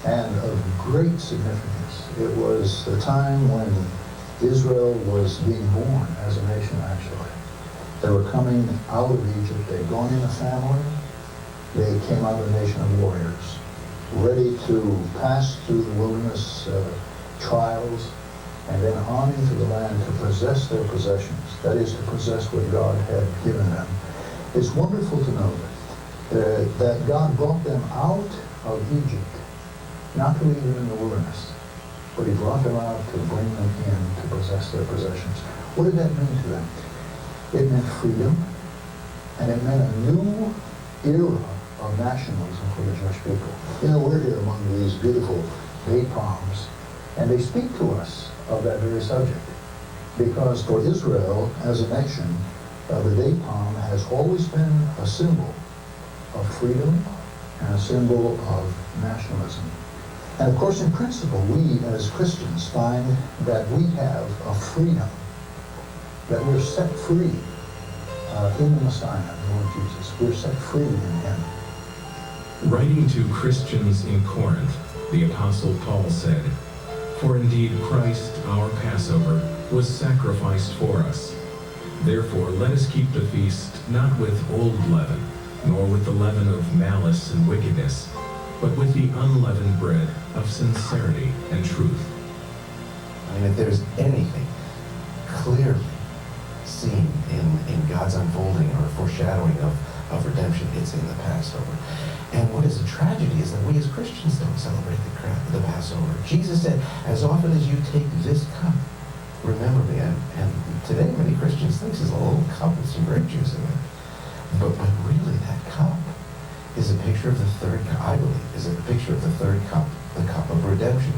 and of great significance. It was the time when Israel was being born as a nation, actually. They were coming out of Egypt. They'd gone in a family. They came out of a nation of warriors. ready to pass through the wilderness trials, and then on into the land to possess their possessions, that is, to possess what God had given them. It's wonderful to know that God brought them out of Egypt, not to leave them in the wilderness, but he brought them out to bring them in to possess their possessions. What did that mean to them? It meant freedom, and it meant a new era of nationalism for the Jewish people. You know, we're here among these beautiful date palms, and they speak to us of that very subject. Because for Israel, as a nation, the date palm has always been a symbol of freedom and a symbol of nationalism. And of course, in principle, we as Christians find that we have a freedom, that we're set free in the Messiah, the Lord Jesus. We're set free in him. Writing to Christians in Corinth, the Apostle Paul said, "For indeed Christ, our Passover, was sacrificed for us. Therefore let us keep the feast not with old leaven, nor with the leaven of malice and wickedness, but with the unleavened bread of sincerity and truth." I mean, if there's anything clearly seen in God's unfolding or foreshadowing of redemption, it's in the Passover. And what is a tragedy is that we as Christians don't celebrate the Passover. Jesus said, "As often as you take this cup, remember me." And today many Christians think this is a little cup with some grape juice in it. But really that cup is a picture of the third cup, I believe, is a picture of the third cup, the cup of redemption.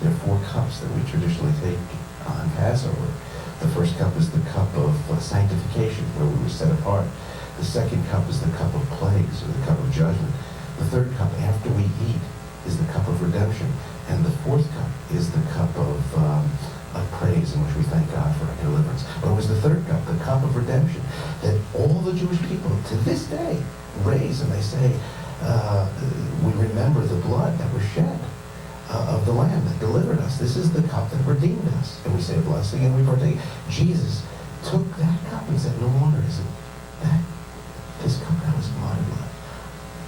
There are 4 cups that we traditionally take on Passover. The first cup is the cup of sanctification, where we were set apart. The second cup is the cup of plagues, or the cup of judgment. The third cup, after we eat, is the cup of redemption. And the fourth cup is the cup of praise, in which we thank God for our deliverance. But it was the third cup, the cup of redemption, that all the Jewish people to this day raise, and they say, we remember the blood that was shed of the Lamb that delivered us. This is the cup that redeemed us. And we say a blessing and we partake. Jesus took that cup and said, "No longer is it that this cup that was my blood."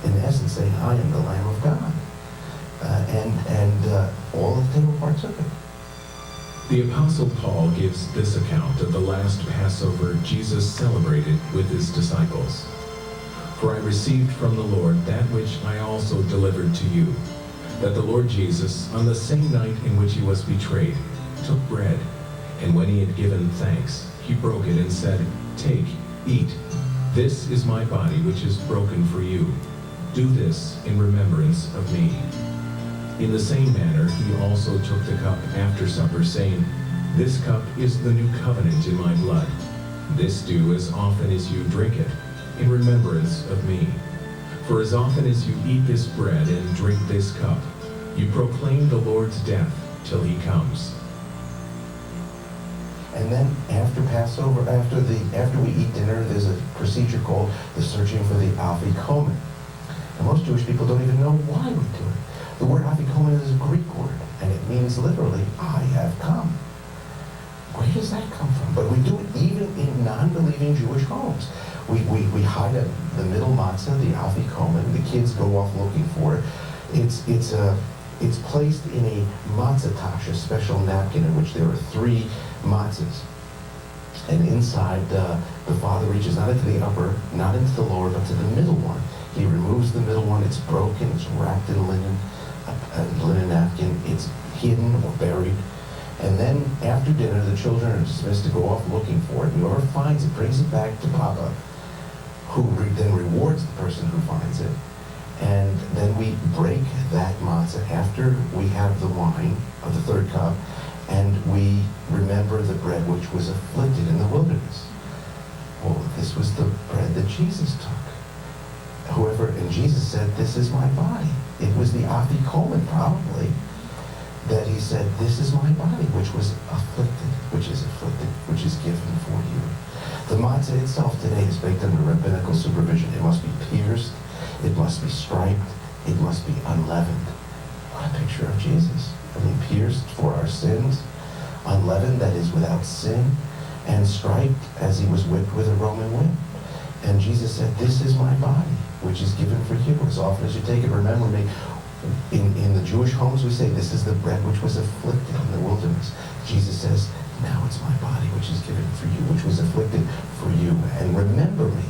In essence, saying, "I am the Lamb of God." And all of them partook of it. The Apostle Paul gives this account of the last Passover Jesus celebrated with his disciples. "For I received from the Lord that which I also delivered to you, that the Lord Jesus, on the same night in which he was betrayed, took bread, and when he had given thanks, he broke it and said, 'Take, eat. This is my body which is broken for you. Do this in remembrance of me.' In the same manner, he also took the cup after supper, saying, 'This cup is the new covenant in my blood. This do as often as you drink it, in remembrance of me. For as often as you eat this bread and drink this cup, you proclaim the Lord's death till he comes.'" And then after Passover, after we eat dinner, there's a procedure called the searching for the afikomen. And most Jewish people don't even know why we do it. The word afikomen is a Greek word, and it means literally, "I have come." Where does that come from? But we do it even in non-believing Jewish homes. We hide the middle matzah, the afikomen. The kids go off looking for it. It's placed in a matzah tash, a special napkin in which there are 3 matzahs. And inside, the father reaches not into the upper, not into the lower, but to the middle one. He removes the middle one. It's broken. It's wrapped in a linen napkin. It's hidden or buried. And then after dinner, the children are dismissed to go off looking for it. And whoever finds it brings it back to Papa, who then rewards the person who finds it. And then we break that matzah after we have the wine of the third cup, and we remember the bread which was afflicted in the wilderness. Well, this was the bread that Jesus took. And Jesus said, "This is my body." It was the afikomen, probably, that he said, "This is my body, which was afflicted, which is given for you." The matzah itself today is baked under rabbinical supervision. It must be pierced, it must be striped, it must be unleavened. What a picture of Jesus. I mean, pierced for our sins, unleavened, that is without sin, and striped as he was whipped with a Roman whip. And Jesus said, "This is my body, which is given for you. As often as you take it, remember me." In the Jewish homes, we say, this is the bread which was afflicted in the wilderness. Jesus says, now it's my body which is given for you, which was afflicted for you. And remember me.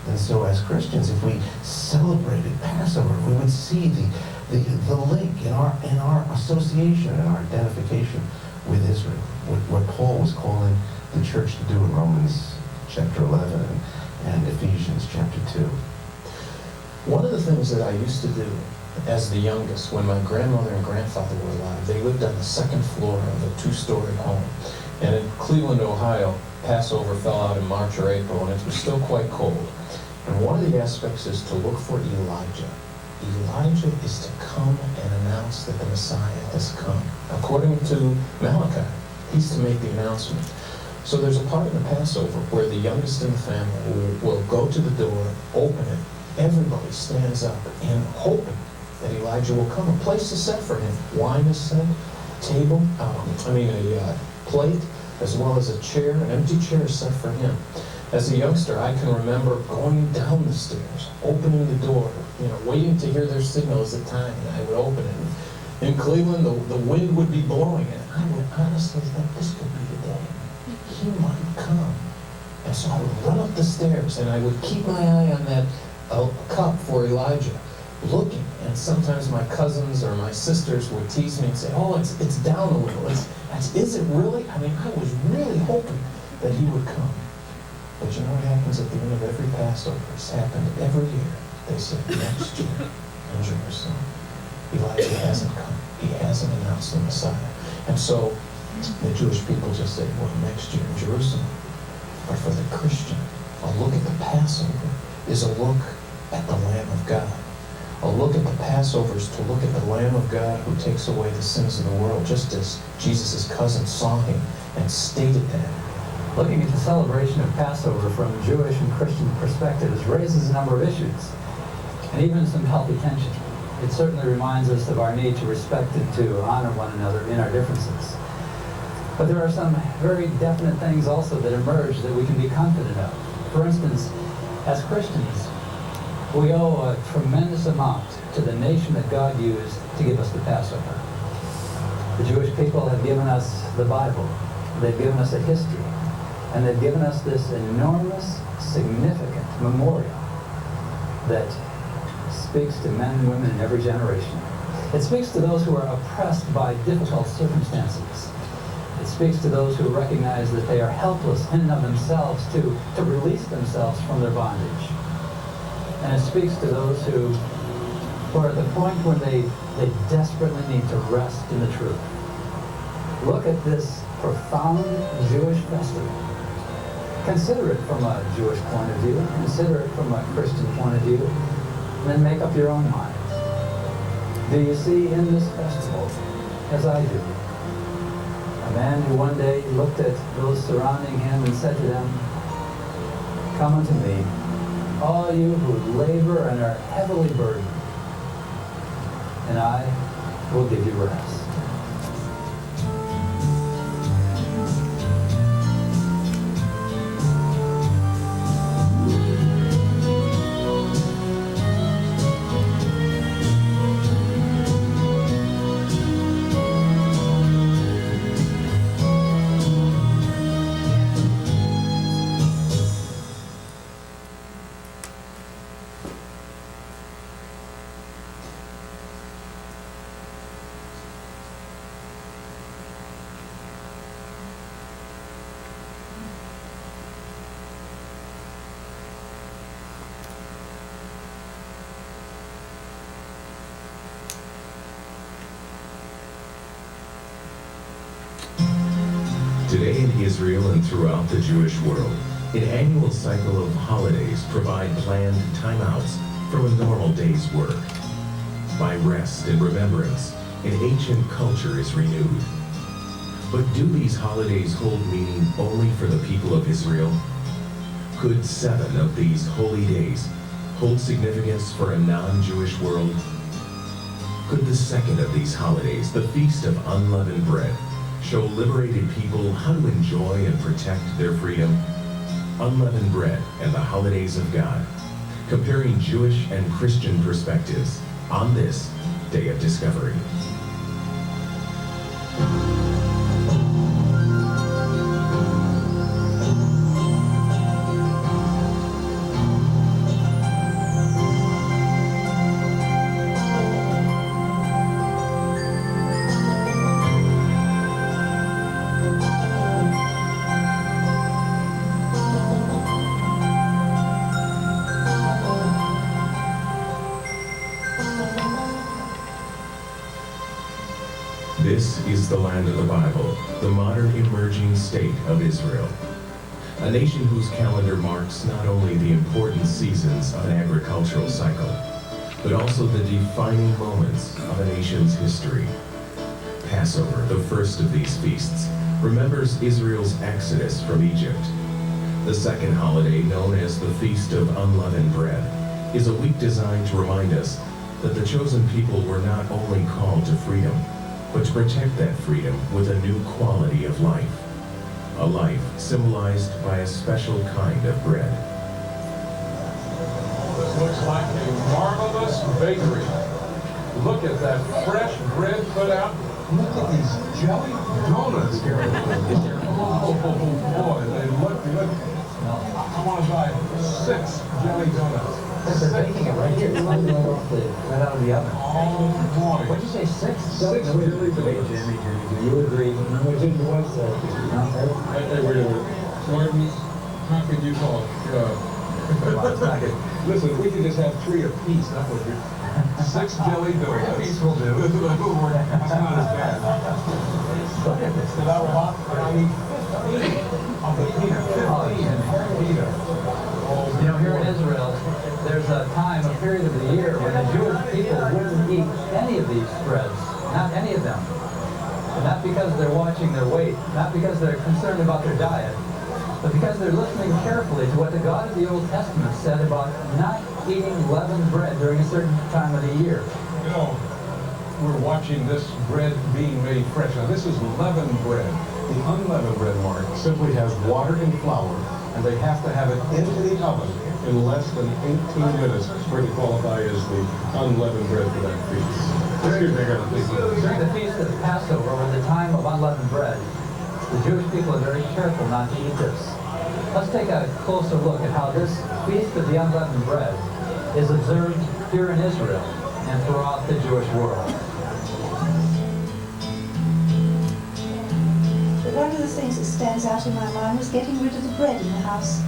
And so as Christians, if we celebrated Passover, we would see the link in our association and our identification with Israel, what Paul was calling the church to do in Romans chapter 11 and Ephesians chapter 2. One of the things that I used to do as the youngest, when my grandmother and grandfather were alive, they lived on the second floor of a two-story home. And in Cleveland, Ohio, Passover fell out in March or April, and it was still quite cold. And one of the aspects is to look for Elijah. Elijah is to come and announce that the Messiah has come. According to Malachi, he's to make the announcement. So there's a part in the Passover where the youngest in the family will go to the door, open it, everybody stands up and hoping that Elijah will come. A place is set for him. Wine is set, a plate, as well as a chair, an empty chair is set for him. As a youngster, I can remember going down the stairs, opening the door, waiting to hear their signal as the time, and I would open it. In Cleveland, the wind would be blowing, and I would honestly think this could be the day. He might come. And so I would run up the stairs, and I would keep my eye on that cup for Elijah, looking. And sometimes my cousins or my sisters would tease me and say, oh, it's down a little. Is it really? I was really hoping that he would come. But you know what happens at the end of every Passover? It's happened every year. They say, next year in Jerusalem, Elijah hasn't come. He hasn't announced the Messiah. And so the Jewish people just say, well, next year in Jerusalem. But for the Christian, a look at the Passover is a look at the Lamb of God. A look at the Passover is to look at the Lamb of God who takes away the sins of the world, just as Jesus' cousin saw him and stated that. Looking at the celebration of Passover from Jewish and Christian perspectives raises a number of issues, and even some healthy tension. It certainly reminds us of our need to respect and to honor one another in our differences. But there are some very definite things also that emerge that we can be confident of. For instance, as Christians, we owe a tremendous amount to the nation that God used to give us the Passover. The Jewish people have given us the Bible. They've given us a history. And they've given us this enormous, significant memorial that speaks to men and women in every generation. It speaks to those who are oppressed by difficult circumstances. It speaks to those who recognize that they are helpless in and of themselves to release themselves from their bondage. And it speaks to those who are at the point when they desperately need to rest in the truth. Look at this profound Jewish festival. Consider it from a Jewish point of view, consider it from a Christian point of view, and then make up your own mind. Do you see in this festival, as I do, a man who one day looked at those surrounding him and said to them, come unto me, all you who labor and are heavily burdened, and I will give you rest. Today in Israel and throughout the Jewish world, an annual cycle of holidays provide planned timeouts from a normal day's work. By rest and remembrance, an ancient culture is renewed. But do these holidays hold meaning only for the people of Israel? Could 7 of these holy days hold significance for a non-Jewish world? Could the 2nd of these holidays, the Feast of Unleavened Bread, show liberated people how to enjoy and protect their freedom? Unleavened Bread and the Holidays of God, comparing Jewish and Christian perspectives on this, Day of Discovery. This is the land of the Bible, the modern emerging state of Israel. A nation whose calendar marks not only the important seasons of an agricultural cycle, but also the defining moments of a nation's history. Passover, the first of these feasts, remembers Israel's exodus from Egypt. The second holiday, known as the Feast of Unleavened Bread, is a week designed to remind us that the chosen people were not only called to freedom, but to protect that freedom with a new quality of life. A life symbolized by a special kind of bread. This looks like a marvelous bakery. Look at that fresh bread put out. Look at these jelly donuts here. Oh boy, they look good. I want to buy 6 jelly donuts. They're baking it right here. Right out of the oven. Oh boy. What'd you say, 6? 6 jelly donuts. Jimmy, do you agree? What did your wife say? Hey, wait a minute. Gordon, how could you talk? Listen, we can just have 3 apiece. That would be 6 jelly donuts. 3 apiece will do. That's not as bad. Look at this. I need 15 of the peanut. 15 peanut. You know, here in Israel, there's a time, a period of the year when the Jewish people wouldn't eat any of these spreads, not any of them. And not because they're watching their weight, not because they're concerned about their diet, but because they're listening carefully to what the God of the Old Testament said about not eating leavened bread during a certain time of the year. You know, we're watching this bread being made fresh. Now, this is leavened bread. The unleavened bread, Mark, simply has water and flour, and they have to have it into the oven in less than 18 minutes for it to qualify as the unleavened bread for that feast. Excuse me, I got to think. During the feast of Passover, or the time of unleavened bread, the Jewish people are very careful not to eat this. Let's take a closer look at how this feast of the unleavened bread is observed here in Israel and throughout the Jewish world. But one of the things that stands out in my mind was getting rid of the bread in the house.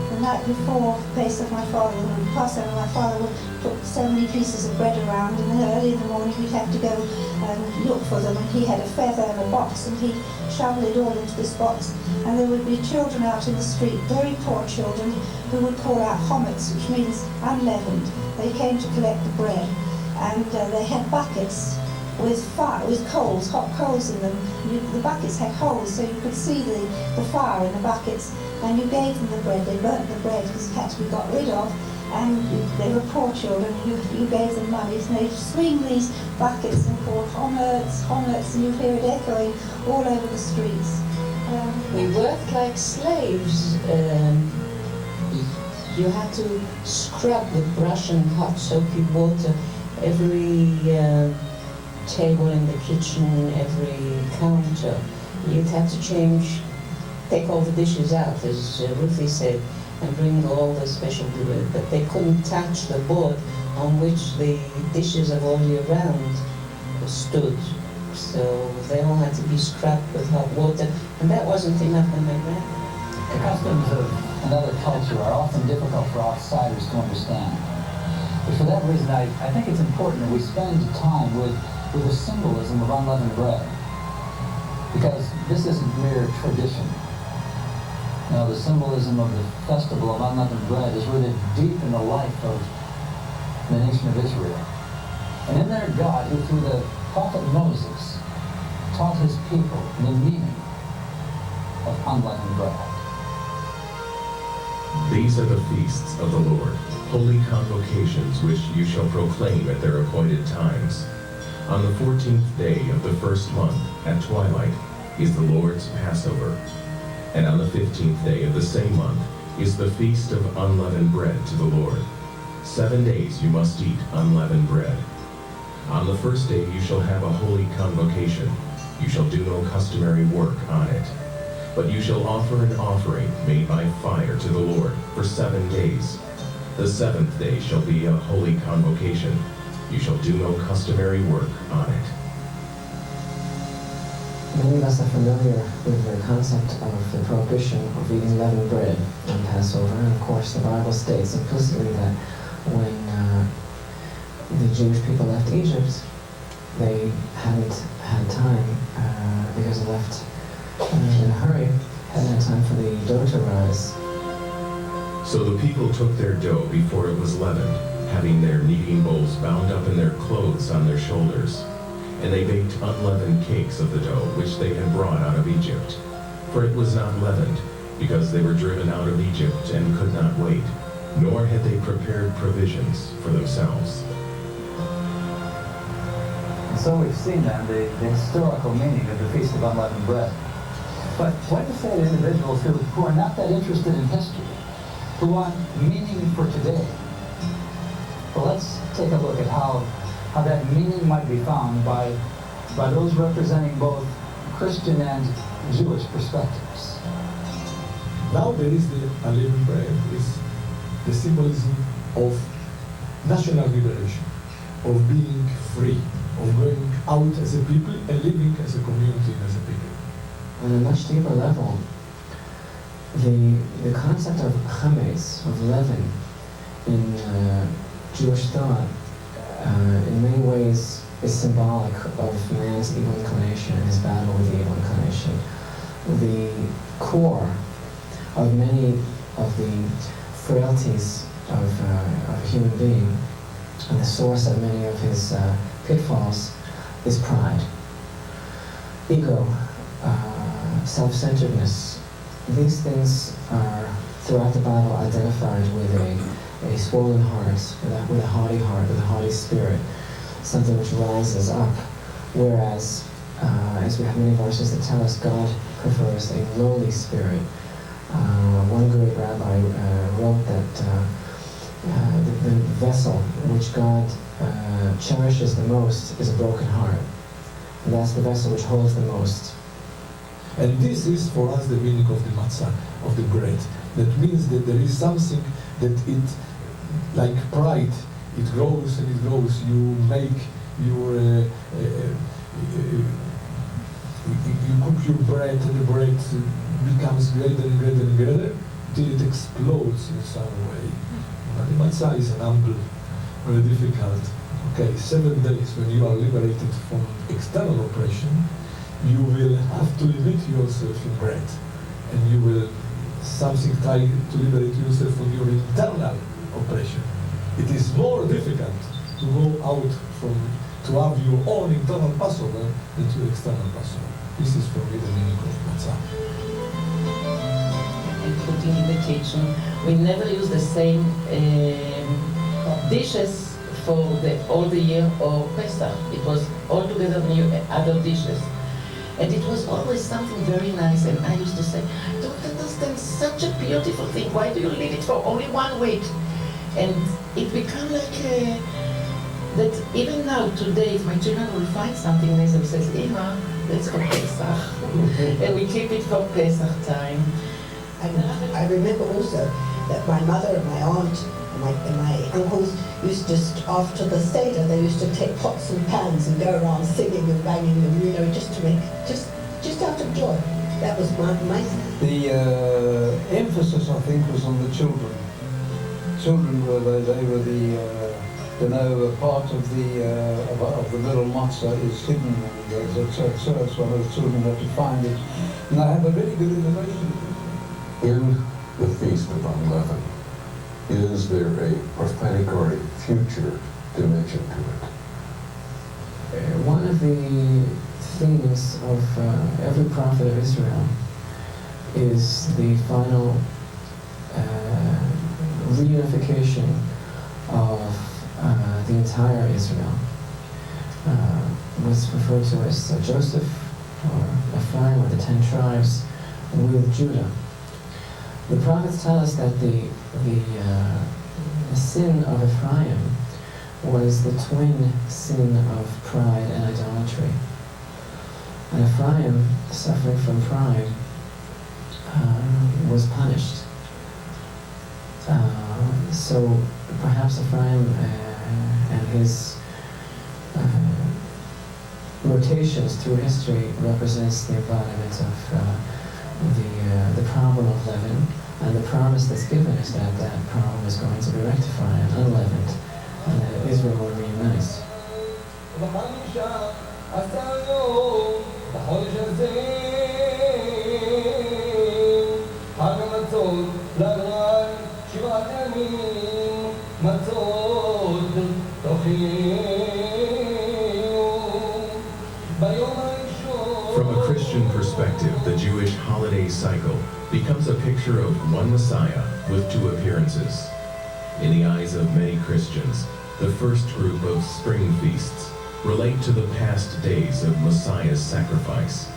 The night before Pesach, my father, and Passover, my father would put so many pieces of bread around, and then early in the morning we'd have to go and look for them, and he had a feather and a box, and he'd shovel it all into this box, and there would be children out in the street, very poor children, who would call out chometz, which means unleavened. They came to collect the bread, and they had buckets with fire, with coals, hot coals in them. The buckets had holes, so you could see the fire in the buckets, and you gave them the bread. They burnt the bread because it had to be got rid of, and they were poor children. You gave them money, and they'd swing these buckets and call chometz, chometz, and you'd hear it echoing all over the streets. We worked like slaves. You had to scrub with brush and hot soapy water every table in the kitchen, every counter. You'd have to take all the dishes out, as Ruthie said, and bring all the special bread, but they couldn't touch the board on which the dishes of all year round stood. So they all had to be scrubbed with hot water, and that wasn't enough when they ran. The customs of another culture are often difficult for outsiders to understand. But for that reason, I think it's important that we spend time with the symbolism of unleavened bread. Because this isn't mere tradition. You know, the symbolism of the festival of unleavened bread is rooted deep in the life of the nation of Israel. And in their God, who through the prophet Moses taught his people the meaning of unleavened bread. These are the feasts of the Lord, holy convocations which you shall proclaim at their appointed times. On the 14th day of the first month, at twilight, is the Lord's Passover. And on the 15th day of the same month is the feast of unleavened bread to the Lord. 7 days you must eat unleavened bread. On the first day you shall have a holy convocation. You shall do no customary work on it. But you shall offer an offering made by fire to the Lord for 7 days. The 7th day shall be a holy convocation. You shall do no customary work on it. Many of us are familiar with the concept of the prohibition of eating leavened bread on Passover, and of course the Bible states implicitly that when the Jewish people left Egypt, they hadn't had time, because they left in a hurry, hadn't had time for the dough to rise. So the people took their dough before it was leavened, having their kneading bowls bound up in their clothes on their shoulders. And they baked unleavened cakes of the dough which they had brought out of Egypt. For it was not leavened, because they were driven out of Egypt and could not wait, nor had they prepared provisions for themselves. And so we've seen then the historical meaning of the Feast of Unleavened Bread. But what to say to individuals who are not that interested in history, who want meaning for today? Well, let's take a look at how that meaning might be found by those representing both Christian and Jewish perspectives. Now there is the unleavened bread, is the symbolism of national liberation, of being free, of going out as a people and living as a community and as a people. On a much deeper level, the concept of chametz, of leaven, in Jewish thought, in many ways is symbolic of man's evil inclination and his battle with the evil inclination. The core of many of the frailties of a human being, and the source of many of his pitfalls, is pride. Ego, self-centeredness. These things are, throughout the Bible, identified with a swollen heart, with a haughty heart, with a haughty spirit, something which rises up. Whereas, as we have many verses that tell us, God prefers a lowly spirit. One great rabbi wrote that the vessel which God cherishes the most is a broken heart. And that's the vessel which holds the most. And this is for us the meaning of the matzah, of the bread. That means that there is something that it, like pride, it grows and it grows. You make your, you cook your bread and the bread becomes greater and greater and greater till it explodes in some way. But the matzah is an humble, very difficult. Okay, 7 days when you are liberated from external oppression, you will have to limit yourself in bread, and you will something try to liberate yourself from your internal oppression. It is more difficult to go out to have your own internal Passover than to external Passover. This is for me the meaning of matzah. And cooking in the kitchen, we never use the same dishes for all the year or Pesach. It was altogether new other dishes. And it was always something very nice, and I used to say, I don't understand, such a beautiful thing, why do you leave it for only 1 week? And it became like that even now, today, if my children will find something nice, they say, Ima, let's go Pesach. And we keep it for Pesach time. And I remember also that my mother and my aunt and my uncles used to, after the Seder, they used to take pots and pans and go around singing and banging them, you know, just to make, just out of joy. That was my The emphasis, I think, was on the children. Children were they were the part of the little matzah is hidden, and so it's one of the children have to find it, and I have a very good innovation. In the Feast of Unleavened, is there a prophetic or a future dimension to it? One of the themes of every prophet of Israel is the final reunification of the entire Israel. Was referred to as Joseph or Ephraim, or the 10 tribes, with Judah. The prophets tell us that the sin of Ephraim was the twin sin of pride and idolatry. And Ephraim, suffering from pride, was punished. So perhaps Ephraim and his rotations through history represents the embodiment of the problem of leaven, and the promise that's given is that that problem is going to be rectified and unleavened, and that Israel will reunite. From a Christian perspective, the Jewish holiday cycle becomes a picture of one Messiah with two appearances. In the eyes of many Christians, the first group of spring feasts relate to the past days of Messiah's sacrifice.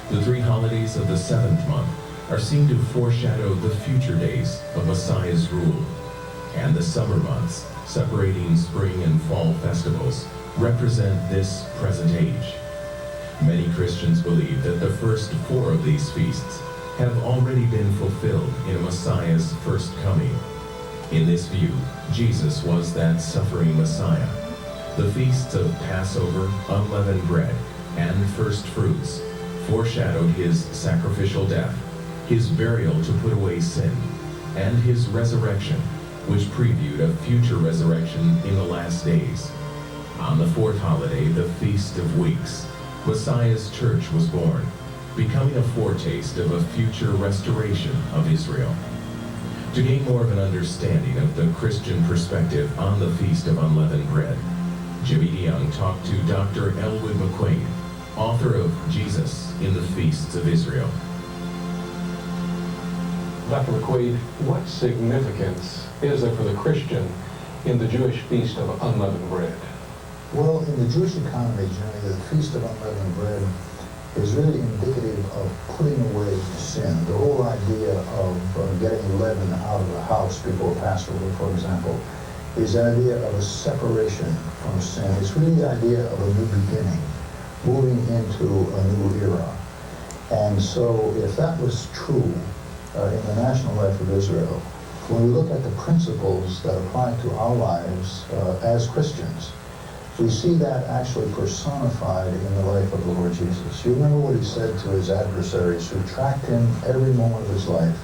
The three holidays of the seventh month are seen to foreshadow the future days of Messiah's rule. And the summer months, separating spring and fall festivals, represent this present age. Many Christians believe that the first four of these feasts have already been fulfilled in Messiah's first coming. In this view, Jesus was that suffering Messiah. The feasts of Passover, unleavened bread, and first fruits foreshadowed his sacrificial death, his burial to put away sin, and his resurrection, which previewed a future resurrection in the last days. On the fourth holiday, the Feast of Weeks, Messiah's church was born, becoming a foretaste of a future restoration of Israel. To gain more of an understanding of the Christian perspective on the Feast of Unleavened Bread, Jimmy DeYoung talked to Dr. Elwood McQuaid, author of Jesus in the Feasts of Israel. Dr. McQuaid, what significance is there for the Christian in the Jewish Feast of Unleavened Bread? Well, in the Jewish economy, generally, the Feast of Unleavened Bread is really indicative of putting away sin. The whole idea of getting leaven out of the house before Passover, for example, is the idea of a separation from sin. It's really the idea of a new beginning, moving into a new era. And so if that was true in the national life of Israel, when we look at the principles that apply to our lives as Christians, we see that actually personified in the life of the Lord Jesus. You remember what he said to his adversaries who tracked him every moment of his life.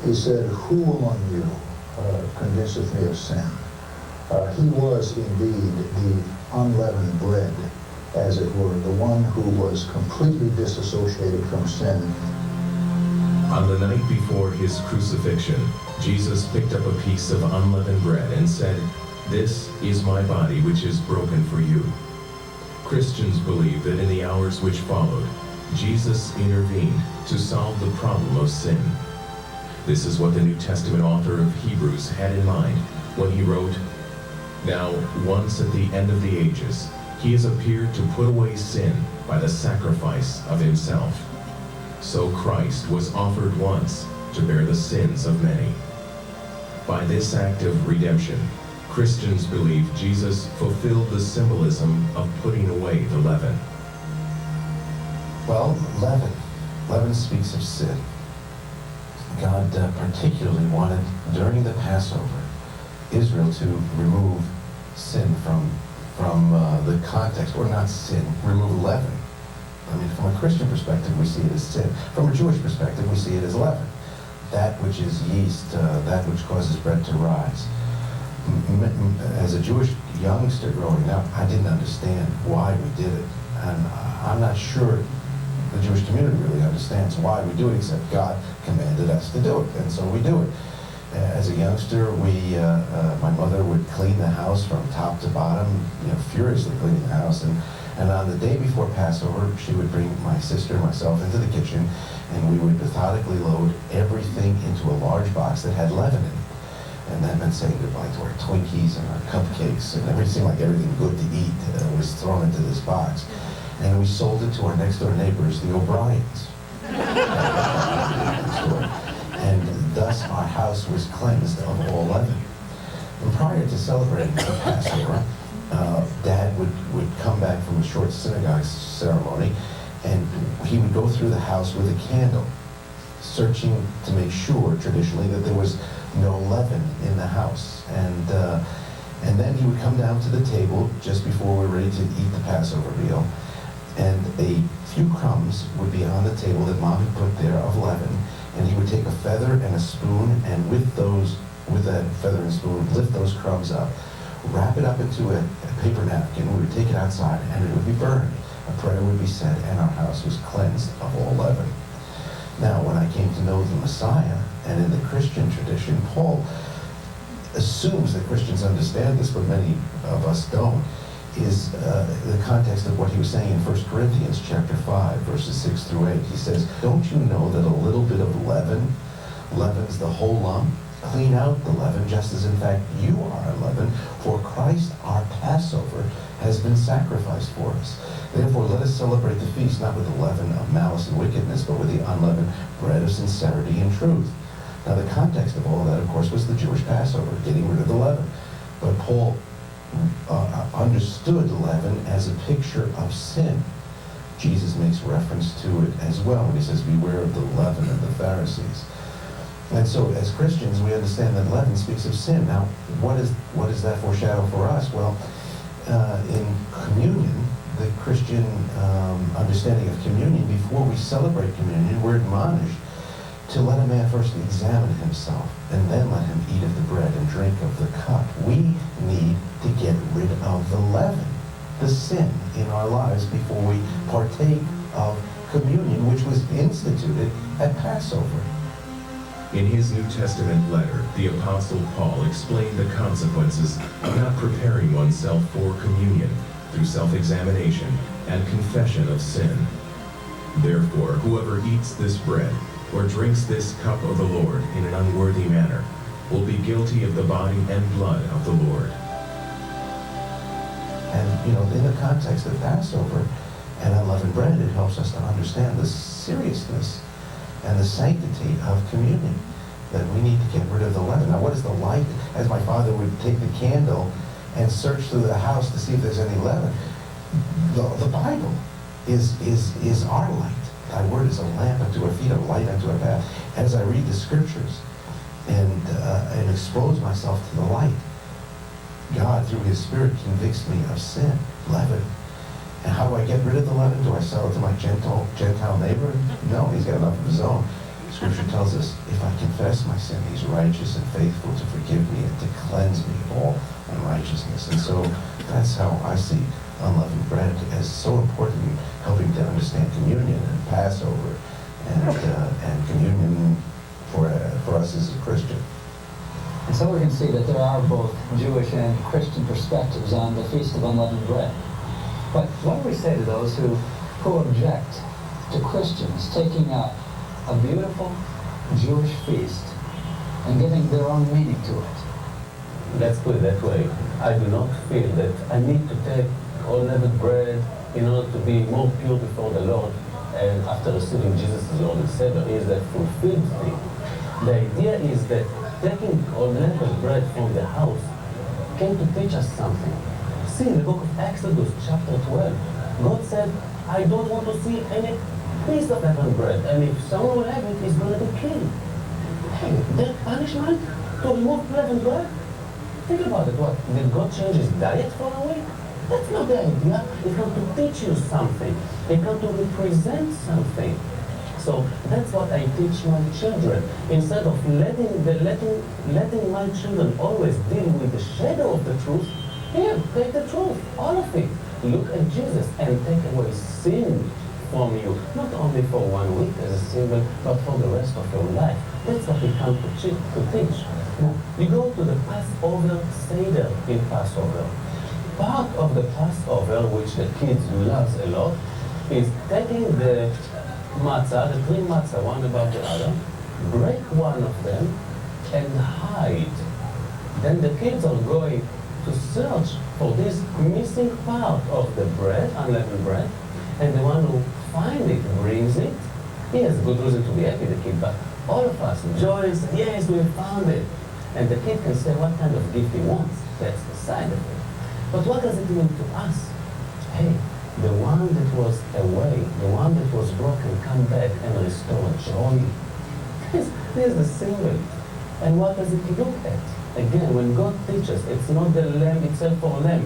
He said, "Who among you convinceth me of sin?" He was indeed the unleavened bread, as it were, the one who was completely disassociated from sin. On the night before his crucifixion, Jesus picked up a piece of unleavened bread and said, "This is my body, which is broken for you." Christians believe that in the hours which followed, Jesus intervened to solve the problem of sin. This is what the New Testament author of Hebrews had in mind when he wrote, "Now, once at the end of the ages, he has appeared to put away sin by the sacrifice of himself. So Christ was offered once to bear the sins of many." By this act of redemption, Christians believe Jesus fulfilled the symbolism of putting away the leaven. Well, leaven. Leaven speaks of sin. God particularly wanted, during the Passover, Israel to remove sin from the context, or not sin, remove leaven. I mean, from a Christian perspective, we see it as sin. From a Jewish perspective, we see it as leaven. That which is yeast, that which causes bread to rise. As a Jewish youngster growing up, I didn't understand why we did it. And I'm not sure the Jewish community really understands why we do it, except God commanded us to do it, and so we do it. As a youngster, my mother would clean the house from top to bottom, furiously cleaning the house. And on the day before Passover, she would bring my sister and myself into the kitchen, and we would methodically load everything into a large box that had leaven in it. And that meant saying goodbye to our Twinkies and our cupcakes, and everything good to eat was thrown into this box. And we sold it to our next door neighbors, the O'Briens. And thus our house was cleansed of all leaven. And prior to celebrating the Passover, Dad would come back from a short synagogue ceremony, and he would go through the house with a candle, searching to make sure, traditionally, that there was no leaven in the house. And then he would come down to the table just before we were ready to eat the Passover meal, and a few crumbs would be on the table that Mom had put there of leaven, and he would take a feather and a spoon, and with that feather and spoon, lift those crumbs up, wrap it up into a paper napkin. We would take it outside, and it would be burned. A prayer would be said, and our house was cleansed of all leaven. Now, when I came to know the Messiah, and in the Christian tradition, Paul assumes that Christians understand this, but many of us don't, is the context of what he was saying in 1 Corinthians chapter 5, verses 6 through 8. He says, "Don't you know that a little bit of leaven leavens the whole lump? Clean out the leaven, just as in fact you are unleavened, for Christ our Passover has been sacrificed for us. Therefore let us celebrate the feast not with the leaven of malice and wickedness, but with the unleavened bread of sincerity and truth." Now the context of all that, of course, was the Jewish Passover, getting rid of the leaven. But Paul understood leaven as a picture of sin. Jesus makes reference to it as well when he says, "Beware of the leaven of the Pharisees." And so as Christians, we understand that leaven speaks of sin. Now, what does that foreshadow for us? Well, in communion, the Christian understanding of communion, before we celebrate communion, we're admonished to let a man first examine himself, and then let him eat of the bread and drink of the cup. We need to get rid of the leaven, the sin in our lives, before we partake of communion, which was instituted at Passover. In his New Testament letter, the Apostle Paul explained the consequences of not preparing oneself for communion through self-examination and confession of sin. "Therefore, whoever eats this bread or drinks this cup of the Lord in an unworthy manner will be guilty of the body and blood of the Lord." And, in the context of Passover and unleavened bread, it helps us to understand the seriousness and the sanctity of communion, that we need to get rid of the leaven. Now, what is the light? As my father would take the candle and search through the house to see if there's any leaven. The Bible is our light. Thy word is a lamp unto our feet, a light unto our path. As I read the scriptures and expose myself to the light, God, through his Spirit, convicts me of sin, leaven. And how do I get rid of the leaven? Do I sell it to my Gentile neighbor? No, he's got enough of his own. Scripture tells us, if I confess my sin, he's righteous and faithful to forgive me and to cleanse me of all unrighteousness. And so that's how I see unleavened bread as so important in helping to understand communion and Passover and communion for us as a Christian. And so we can see that there are both Jewish and Christian perspectives on the Feast of Unleavened Bread. But what do we say to those who object to Christians taking a beautiful Jewish feast and giving their own meaning to it? Let's put it that way. I do not feel that I need to take unleavened bread in order to be more pure before the Lord, and after receiving Jesus as Lord and Savior is a fulfilled thing. The idea is that taking unleavened bread from the house came to teach us something. See, in the book of Exodus, chapter 12, God said, I don't want to see any piece of leavened bread, and if someone will have it, he's going to be killed. Hey, that punishment to remove leavened bread? Think about it. What, did God change his diet for a week? That's not the idea. It's going to teach you something. It's going to represent something. So that's what I teach my children. Instead of letting my children always deal with the shadow of the truth, here, take the truth, all of it. Look at Jesus and take away sin from you, not only for 1 week as a symbol, but for the rest of your life. That's what we come to teach. Now, you go to the Passover Seder in Passover. Part of the Passover, which the kids love a lot, is taking the matzah, the 3 matzah, one above the other, break one of them, and hide. Then the kids are going to search for this missing part of the bread, unleavened bread, and the one who finds it brings it. He has good reason to be happy, the kid, but all of us, Joyce, yes, we found it. And the kid can say what kind of gift he wants. That's the side of it. But what does it mean to us? Hey, the one that was away, the one that was broken, come back and restore joy. This is the symbol. And what does it look at? Again, when God teaches, it's not the lamb itself for lamb.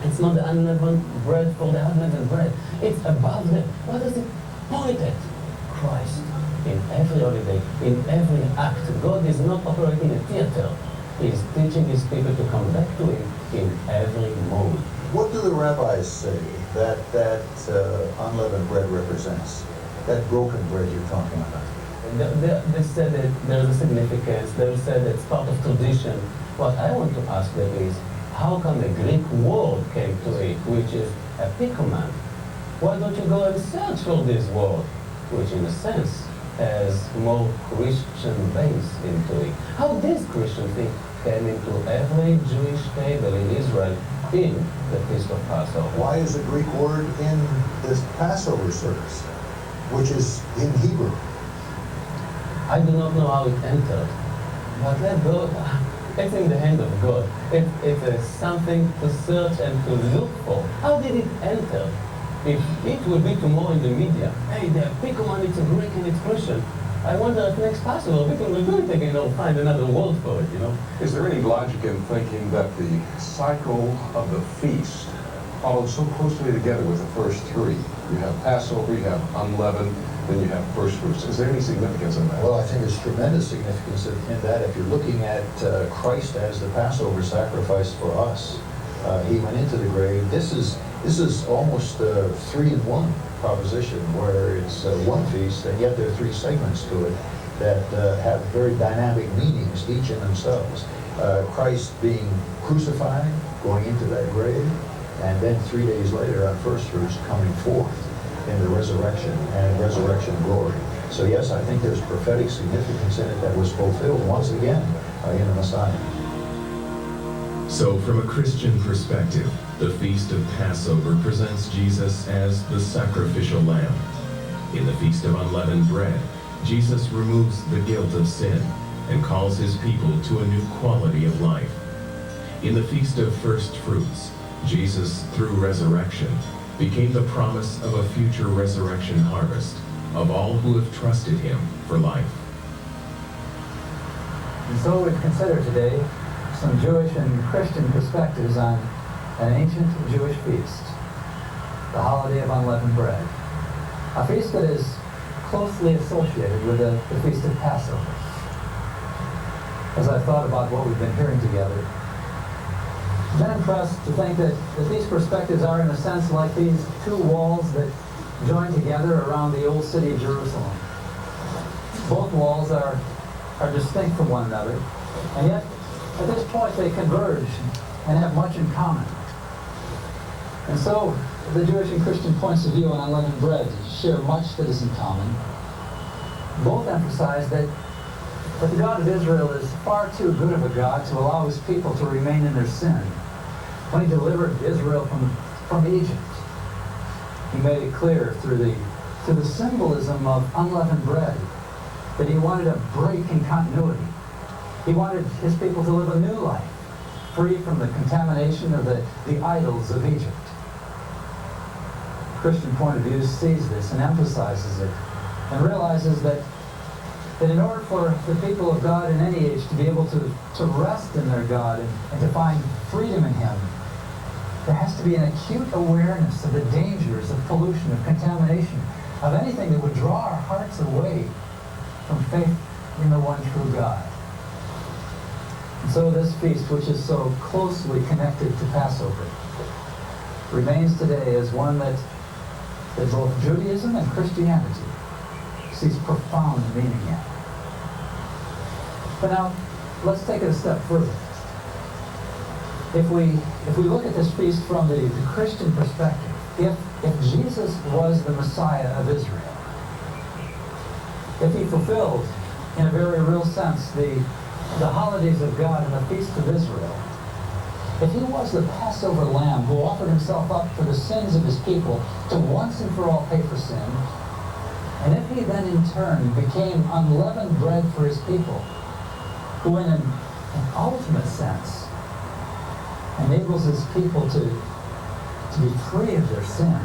It's not the unleavened bread for the unleavened bread. It's above them. What does it point at? Christ. In every holiday, in every act, God is not operating a theater. He is teaching his people to come back to him in every moment. What do the rabbis say that unleavened bread represents? That broken bread you're talking about? They said that there's a significance. They said it's part of tradition. What I want to ask them is, how come a Greek word came to it, which is epikoman? Why don't you go and search for this word, which in a sense has more Christian base into it? How this Christian thing came into every Jewish table in Israel in the Feast of Passover. Why is the Greek word in this Passover service, which is in Hebrew? I do not know how it entered, but let go. It's in the hand of God. It's something to search and to look for. How did it enter? If it will be tomorrow in the media, hey, the epikoman, it's a Greek and it's Christian. I wonder if next Passover people will do it again or find another word for it, you know? Is there any logic in thinking that the cycle of the feast follows so closely together with the first three? You have Passover, you have unleavened, then you have first fruits. Is there any significance in that? Well, I think there's tremendous significance in that. If you're looking at Christ as the Passover sacrifice for us, he went into the grave. This is almost a 3-in-1 proposition, where it's one feast, and yet there are 3 segments to it that have very dynamic meanings, each in themselves. Christ being crucified, going into that grave, and then 3 days later on first fruits coming forth in the resurrection and resurrection glory. So yes, I think there's prophetic significance in it that was fulfilled once again in the Messiah. So from a Christian perspective, the Feast of Passover presents Jesus as the sacrificial lamb. In the Feast of Unleavened Bread, Jesus removes the guilt of sin and calls his people to a new quality of life. In the Feast of First Fruits, Jesus, through resurrection, became the promise of a future resurrection harvest of all who have trusted him for life. And so we consider today some Jewish and Christian perspectives on an ancient Jewish feast, the holiday of unleavened bread, a feast that is closely associated with the Feast of Passover. As I've thought about what we've been hearing together, I've been impressed to think that these perspectives are, in a sense, like these 2 walls that join together around the old city of Jerusalem. Both walls are distinct from one another, and yet at this point they converge and have much in common. And so the Jewish and Christian points of view on unleavened bread share much that is in common. Both emphasize that the God of Israel is far too good of a God to allow his people to remain in their sin. When he delivered Israel from Egypt, he made it clear through the symbolism of unleavened bread that he wanted a break in continuity. He wanted his people to live a new life, free from the contamination of the idols of Egypt. The Christian point of view sees this and emphasizes it, and realizes that in order for the people of God in any age to be able to rest in their God and to find freedom in him, there has to be an acute awareness of the dangers of pollution, of contamination, of anything that would draw our hearts away from faith in the one true God. And so this feast, which is so closely connected to Passover, remains today as one that both Judaism and Christianity sees profound meaning in. But now, let's take it a step further. If we look at this feast from the Christian perspective, if Jesus was the Messiah of Israel, if he fulfilled, in a very real sense, the holidays of God and the feast of Israel, if he was the Passover lamb who offered himself up for the sins of his people to once and for all pay for sin, and if he then in turn became unleavened bread for his people, who in deliverance, enables his people to be free of their sin.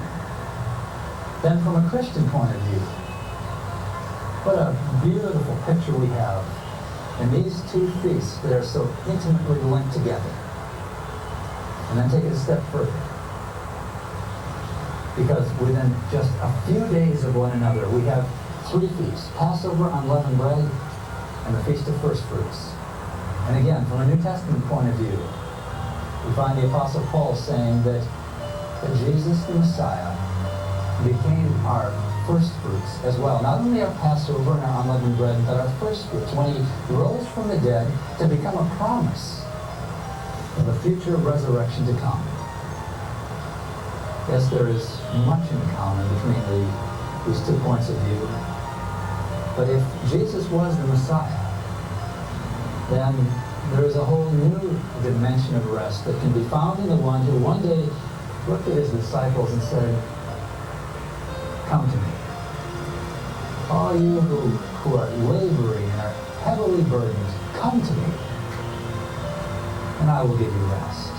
Then from a Christian point of view, what a beautiful picture we have in these two feasts that are so intimately linked together. And then take it a step further. Because within just a few days of one another, we have three feasts: Passover, unleavened bread, and the Feast of First Fruits. And again, from a New Testament point of view, we find the Apostle Paul saying that Jesus the Messiah became our first fruits as well. Not only our Passover and our unleavened bread, but our first fruits. When he rose from the dead to become a promise of the future resurrection to come. Yes, there is much in common between these 2 points of view. But if Jesus was the Messiah, then there is a whole new dimension of rest that can be found in the one who one day looked at his disciples and said, "Come to me, all you who are laboring and are heavily burdened, come to me, and I will give you rest."